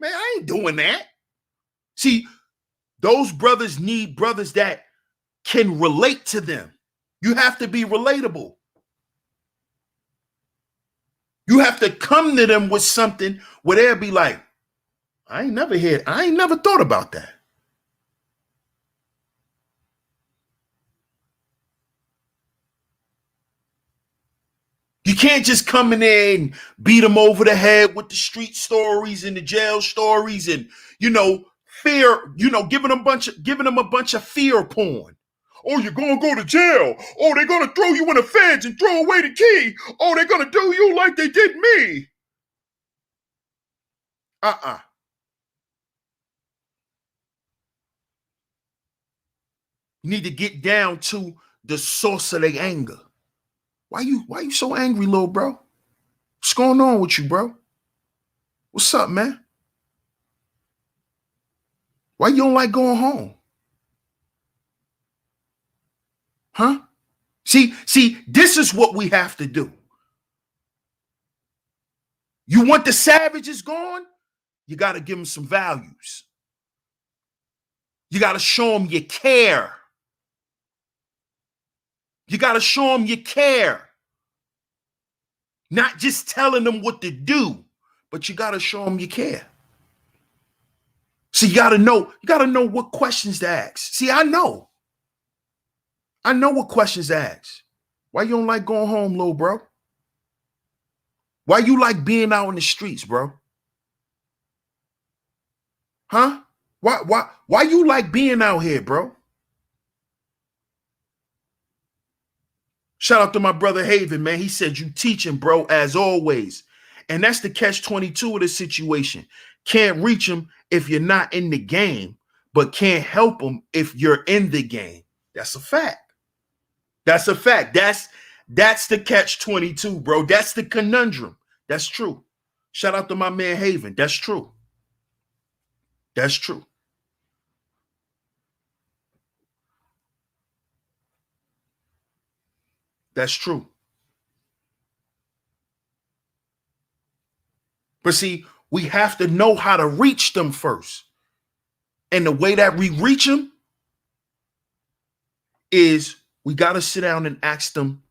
[SPEAKER 1] I ain't doing that. See, those brothers need brothers that can relate to them. You have to be relatable. You have to come to them with something where they'll be like, I ain't never thought about that. You can't just come in there and beat them over the head with the street stories and the jail stories and, you know, fear, you know, giving them a bunch of fear porn. Oh, you're going to go to jail. Oh, they're going to throw you in the feds and throw away the key. Oh, they're going to do you like they did me. You need to get down to the source of their anger. Why you so angry, little bro? What's going on with you, bro? What's up, man? Why you don't like going home? Huh? See, this is what we have to do. You want the savages gone? You got to give them some values. You got to show them you care. You got to show them you care. Not just telling them what to do, but you got to show them you care. So you got to know what questions to ask. See, I know what questions to ask. Why you don't like going home, little bro? Why you like being out in the streets, bro? Huh? Why you like being out here, bro? Shout out to my brother Haven, man. He said you teaching, bro, as always. And that's the catch-22 of the situation. Can't reach them if you're not in the game, but can't help them if you're in the game. That's a fact. That's a fact. That's the catch-22, bro. That's the conundrum. That's true. Shout out to my man Haven. That's true. That's true. That's true. But see, we have to know how to reach them first. And the way that we reach them is we got to sit down and ask them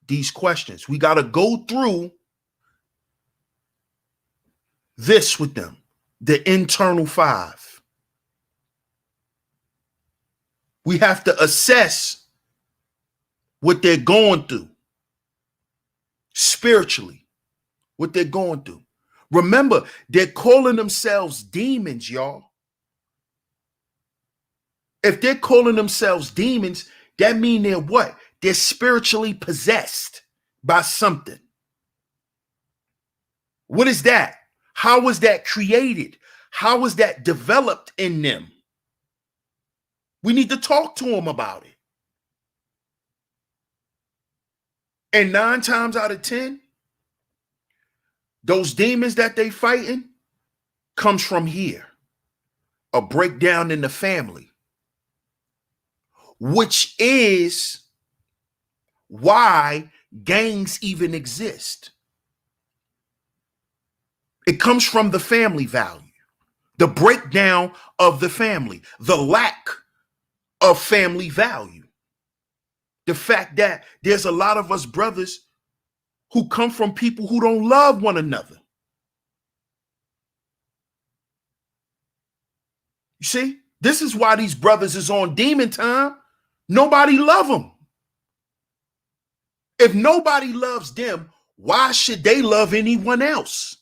[SPEAKER 1] these questions. We got to go through this with them, the internal 5. We have to assess what they're going through spiritually, what they're going through. Remember, they're calling themselves demons, y'all. If they're calling themselves demons, that means they're what? They're spiritually possessed by something. What is that? How was that created? How was that developed in them? We need to talk to them about it. And 9 times out of 10, those demons that they fighting comes from here. A breakdown in the family, which is why gangs even exist. It comes from the family value, the breakdown of the family, the lack of family value. The fact that there's a lot of us brothers who come from people who don't love one another. You see, this is why these brothers is on demon time. Nobody love them. If nobody loves them, why should they love anyone else?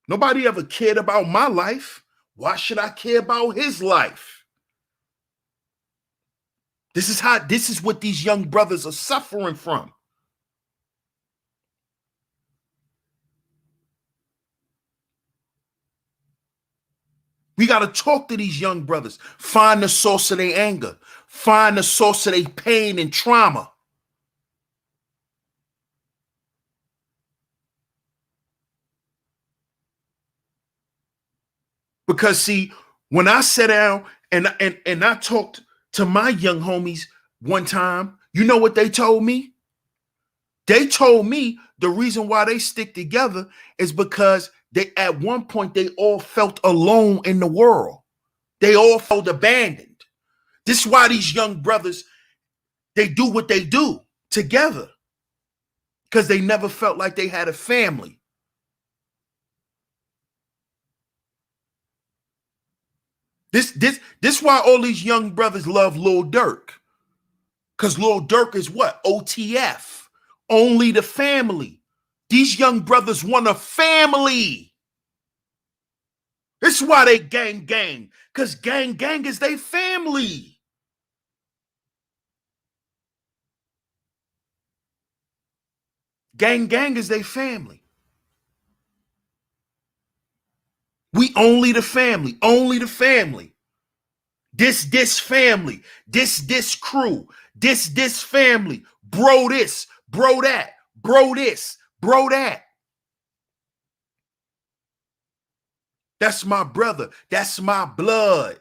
[SPEAKER 1] Nobody ever cared about my life. Why should I care about his life? This is what these young brothers are suffering from. We got to talk to these young brothers, find the source of their anger, find the source of their pain and trauma. Because see, when I sat down and I talked to my young homies one time, you know what they told me? They told me the reason why they stick together is because they at one point they all felt alone in the world. They all felt abandoned. This is why these young brothers, they do what they do together, because they never felt like they had a family. This why all these young brothers love Lil Durk. Because Lil Durk is what? OTF. Only the family. These young brothers want a family. This is why they gang. Because gang is their family. Gang is their family. We only the family. Only the family. This family. This crew. This family. Bro this. Bro that. Bro this. Bro that. That's my brother. That's my blood.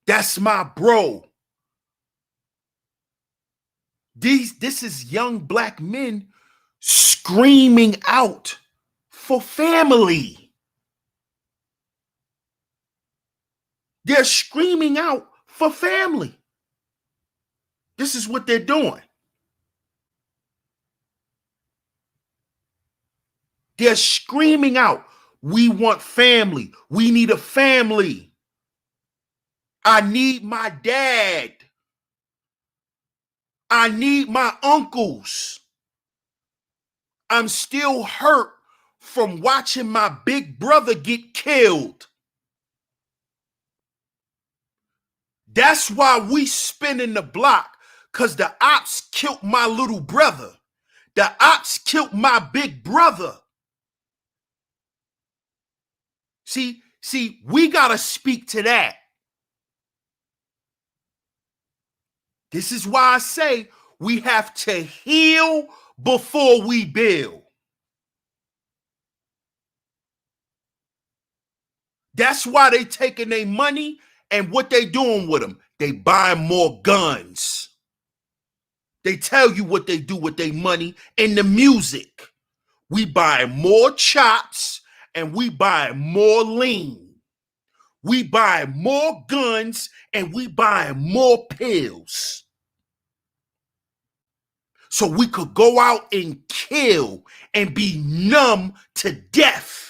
[SPEAKER 1] That's my bro. This is young black men screaming out for family. They're screaming out for family. This is what they're doing. They're screaming out, we want family. We need a family. I need my dad. I need my uncles. I'm still hurt from watching my big brother get killed. That's why we spinning the block, because the ops killed my little brother. The ops killed my big brother. See, we got to speak to that. This is why I say we have to heal before we build. That's why they taking their money, and what they doing with them. They buying more guns. They tell you what they do with their money in the music. We buy more chops and we buy more lean. We buy more guns and we buy more pills. So we could go out and kill and be numb to death.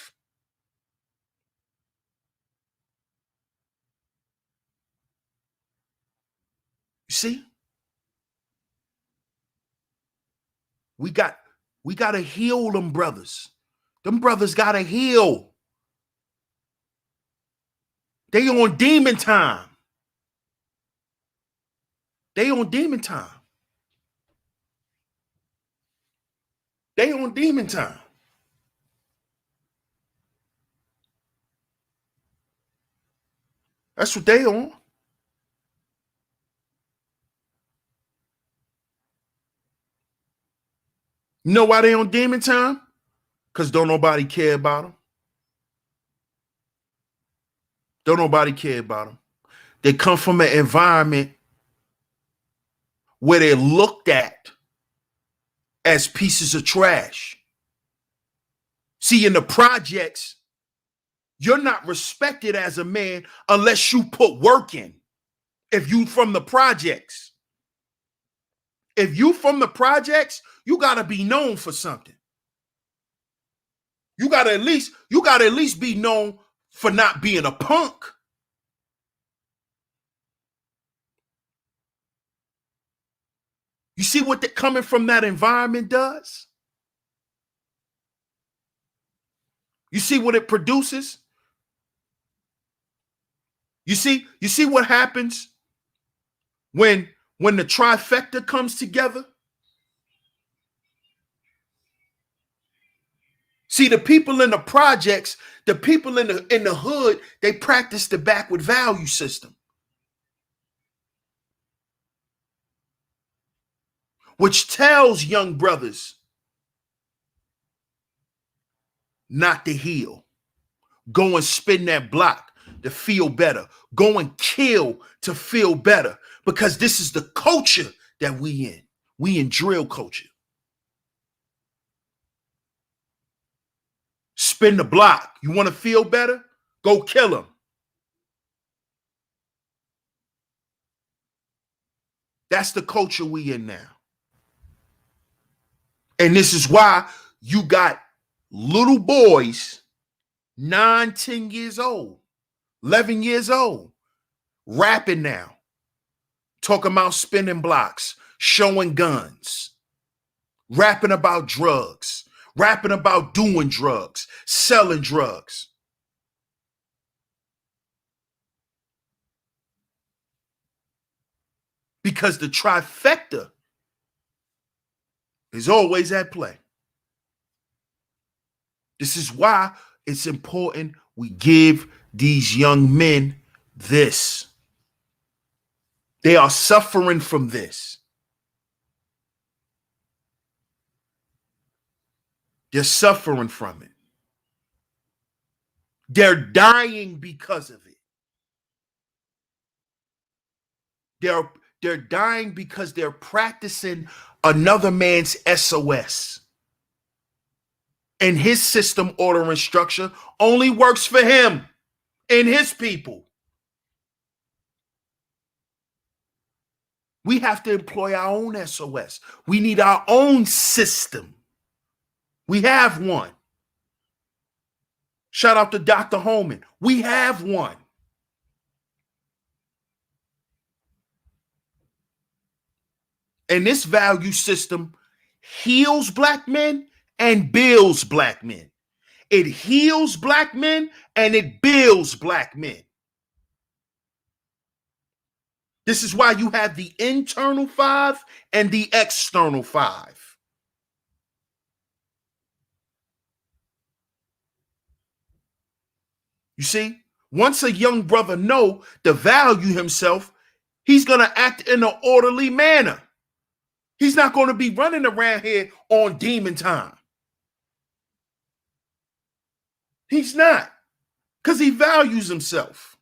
[SPEAKER 1] You see? We got to heal them brothers. Them brothers got to heal. They on demon time. They on demon time. They on demon time. That's what they on. You know why they on demon time? Because don't nobody care about them. Don't nobody care about them. They come from an environment where they're looked at as pieces of trash. See, in the projects, you're not respected as a man unless you put work in. If you from the projects. If you from the projects, you got to be known for something. You got to at least be known for not being a punk. You see what coming from that environment does? You see what it produces? You see what happens when the trifecta comes together? See, the people in the projects, the people in the hood, they practice the backward value system, which tells young brothers not to heal. Go and spin that block to feel better. Go and kill to feel better, because this is the culture that we in. We in drill culture. Spin the block. You want to feel better? Go kill him. That's the culture we in now. And this is why you got little boys, 9, 10 years old, 11 years old, rapping now, talking about spinning blocks, showing guns, rapping about drugs, rapping about doing drugs, selling drugs. Because the trifecta is always at play. This is why it's important we give these young men this. They are suffering from this. They're suffering from it. They're dying because of it. They're dying because they're practicing another man's SOS. And his system, order, and structure only works for him and his people. We have to employ our own SOS. We need our own system. We have one. Shout out to Dr. Holman. We have one. And this value system heals black men and builds black men. It heals black men and it builds black men. This is why you have the internal 5 and the external 5. You see, once a young brother know to value himself, he's going to act in an orderly manner. He's not going to be running around here on demon time. He's not, because he values himself.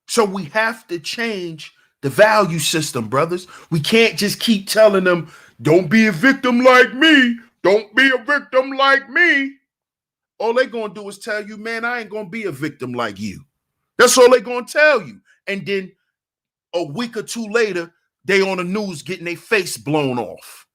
[SPEAKER 1] So we have to change the value system, brothers. We can't just keep telling them, don't be a victim like me. Don't be a victim like me. All they're going to do is tell you, man, I ain't going to be a victim like you. That's all they're going to tell you. And then a week or two later, they on the news getting their face blown off.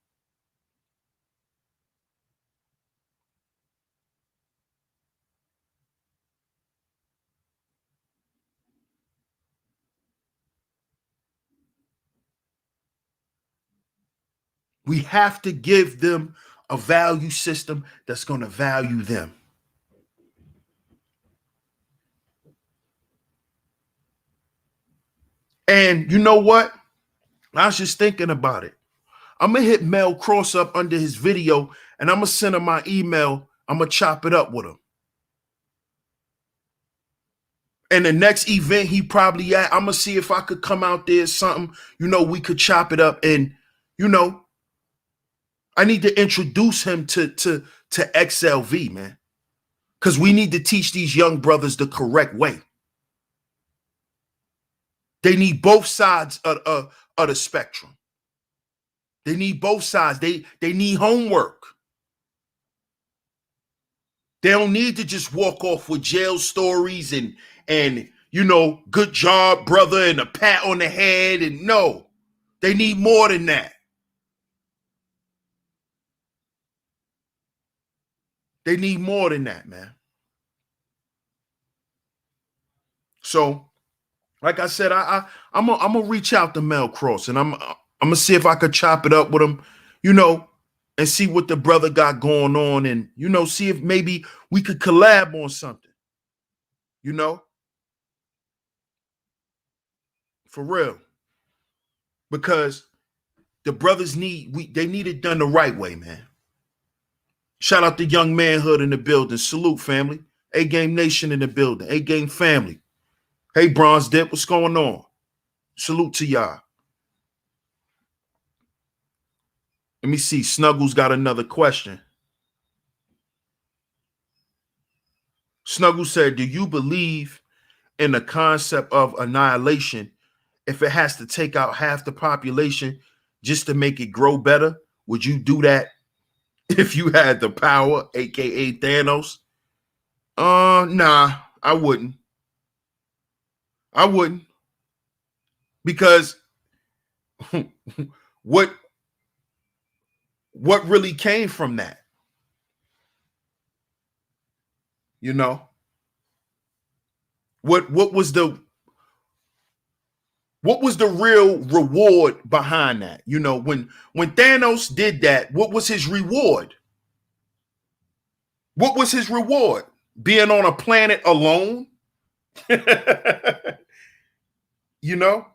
[SPEAKER 1] We have to give them a value system that's going to value them. And you know what? I was just thinking about it. I'm going to hit Mel Cross up under his video, and I'm going to send him my email. I'm going to chop it up with him. And the next event he probably at, I'm going to see if I could come out there or something. You know, we could chop it up. And, you know, I need to introduce him to XLV, man. Because we need to teach these young brothers the correct way. They need both sides of the spectrum. They need both sides. They need homework. They don't need to just walk off with jail stories and you know, good job, brother, and a pat on the head. And no, they need more than that. They need more than that, man. So, like I said, I'm gonna reach out to Mel Cross, and I'm gonna see if I could chop it up with him, you know, and see what the brother got going on, and you know, see if maybe we could collab on something, you know, for real, because the brothers they need it done the right way, man. Shout out to Young Manhood in the building. Salute, family. A-Game Nation in the building. A-Game family. Hey, Bronze Dip, what's going on? Salute to y'all. Let me see. Snuggles got another question. Snuggles said, do you believe in the concept of annihilation if it has to take out half the population just to make it grow better? Would you do that if you had the power, aka Thanos? Nah, I wouldn't. I wouldn't. Because what really came from that? You know? What was the real reward behind that? You know, when Thanos did that, what was his reward? What was his reward? Being on a planet alone? You know?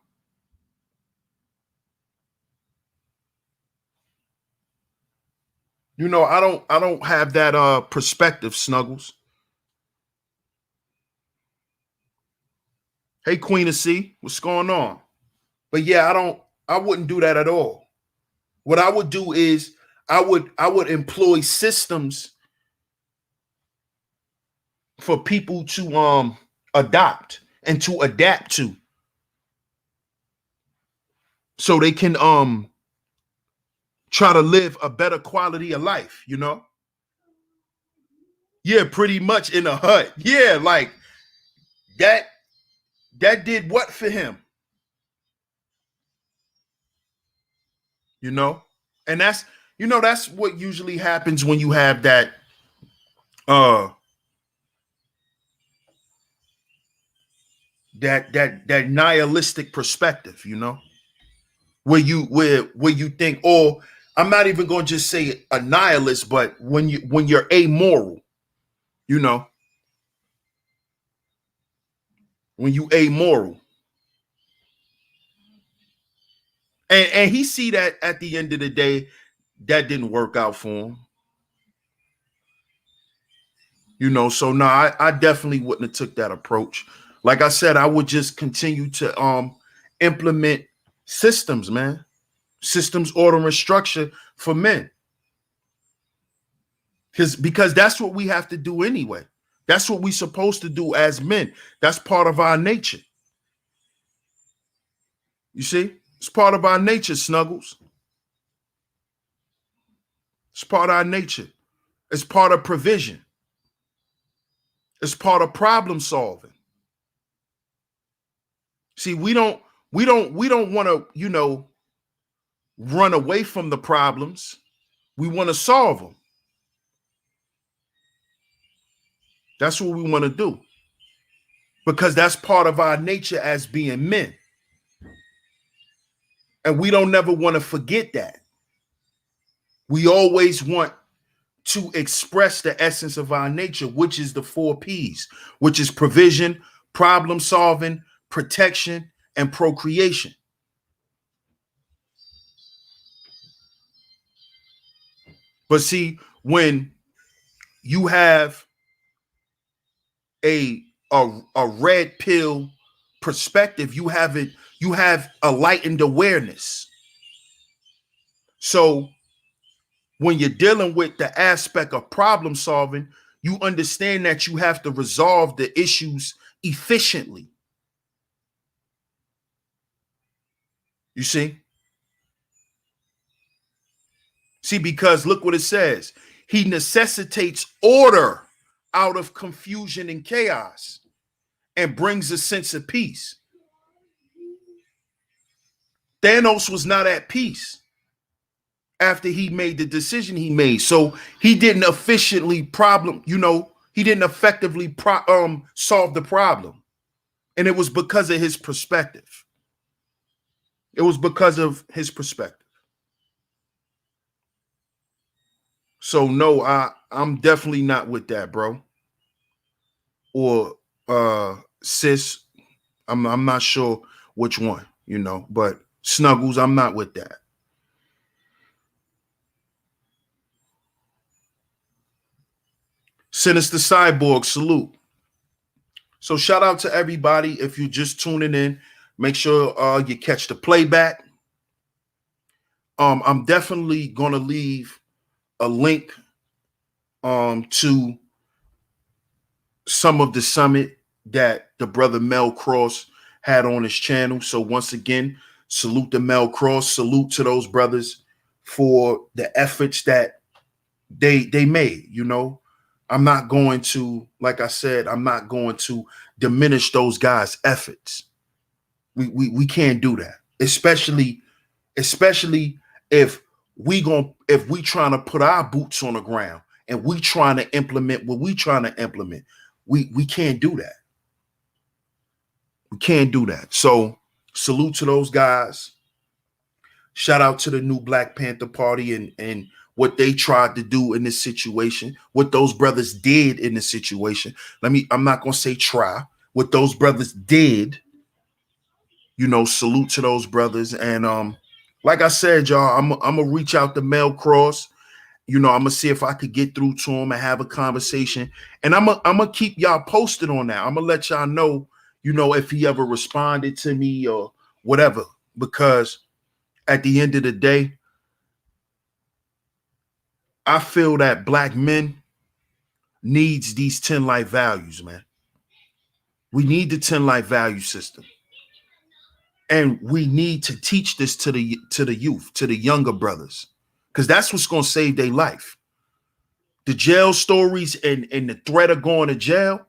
[SPEAKER 1] You know, I don't have that perspective, Snuggles. Hey, Queen of C, what's going on? But yeah, I wouldn't do that at all. What I would do is I would employ systems for people to adopt and to adapt to, so they can try to live a better quality of life, you know? Yeah, pretty much in a hut. Yeah, like that did what for him? You know? And that's, you know, that's what usually happens when you have that that nihilistic perspective, you know, where you think, oh, I'm not even going to just say a nihilist, but when you're amoral, you know, when you amoral. And he see that at the end of the day, that didn't work out for him. You know, so no, I definitely wouldn't have took that approach. Like I said, I would just continue to implement systems, man. Systems, order, and structure for men. Because that's what we have to do anyway. That's what we're supposed to do as men. That's part of our nature. You see? It's part of our nature, Snuggles. It's part of our nature. It's part of provision. It's part of problem solving. See, we don't want to, you know, run away from the problems. We want to solve them. That's what we want to do. Because that's part of our nature as being men. And we don't never want to forget that. We always want to express the essence of our nature, which is the 4 P's, which is provision, problem solving, protection, and procreation. But see, when you have a red pill perspective, you have a lightened awareness. So when you're dealing with the aspect of problem solving, you understand that you have to resolve the issues efficiently. You see? See, because look what it says. He necessitates order out of confusion and chaos and brings a sense of peace. Thanos was not at peace after he made the decision he made. So he didn't efficiently he didn't effectively solve the problem. And it was because of his perspective. It was because of his perspective. So no, I'm definitely not with that, bro. Or sis, I'm not sure which one, you know, but Snuggles, I'm not with that. Sinister Cyborg, salute. So shout out to everybody. If you're just tuning in, make sure you catch the playback. I'm definitely gonna leave a link to some of the summit that the brother Mel Cross had on his channel. So once again, salute to Mel Cross, salute to those brothers for the efforts that they made. You know, I'm not going to, like I said, I'm not going to diminish those guys' efforts. We can't do that, especially if we trying to put our boots on the ground and we trying to implement what we trying to implement. We can't do that. We can't do that. So salute to those guys. Shout out to the new Black Panther Party and what they tried to do in this situation, what those brothers did in this situation. I'm not going to say try, what those brothers did, you know, salute to those brothers. And like I said, y'all, I'm going to reach out to Mel Cross. You know, I'm going to see if I could get through to him and have a conversation. And I'm going to keep y'all posted on that. I'm going to let y'all know, you know, if he ever responded to me or whatever, because at the end of the day, I feel that Black men needs these 10 life values, man. We need the 10 life value system. And we need to teach this to the youth, to the younger brothers, because that's what's going to save their life. The jail stories and the threat of going to jail,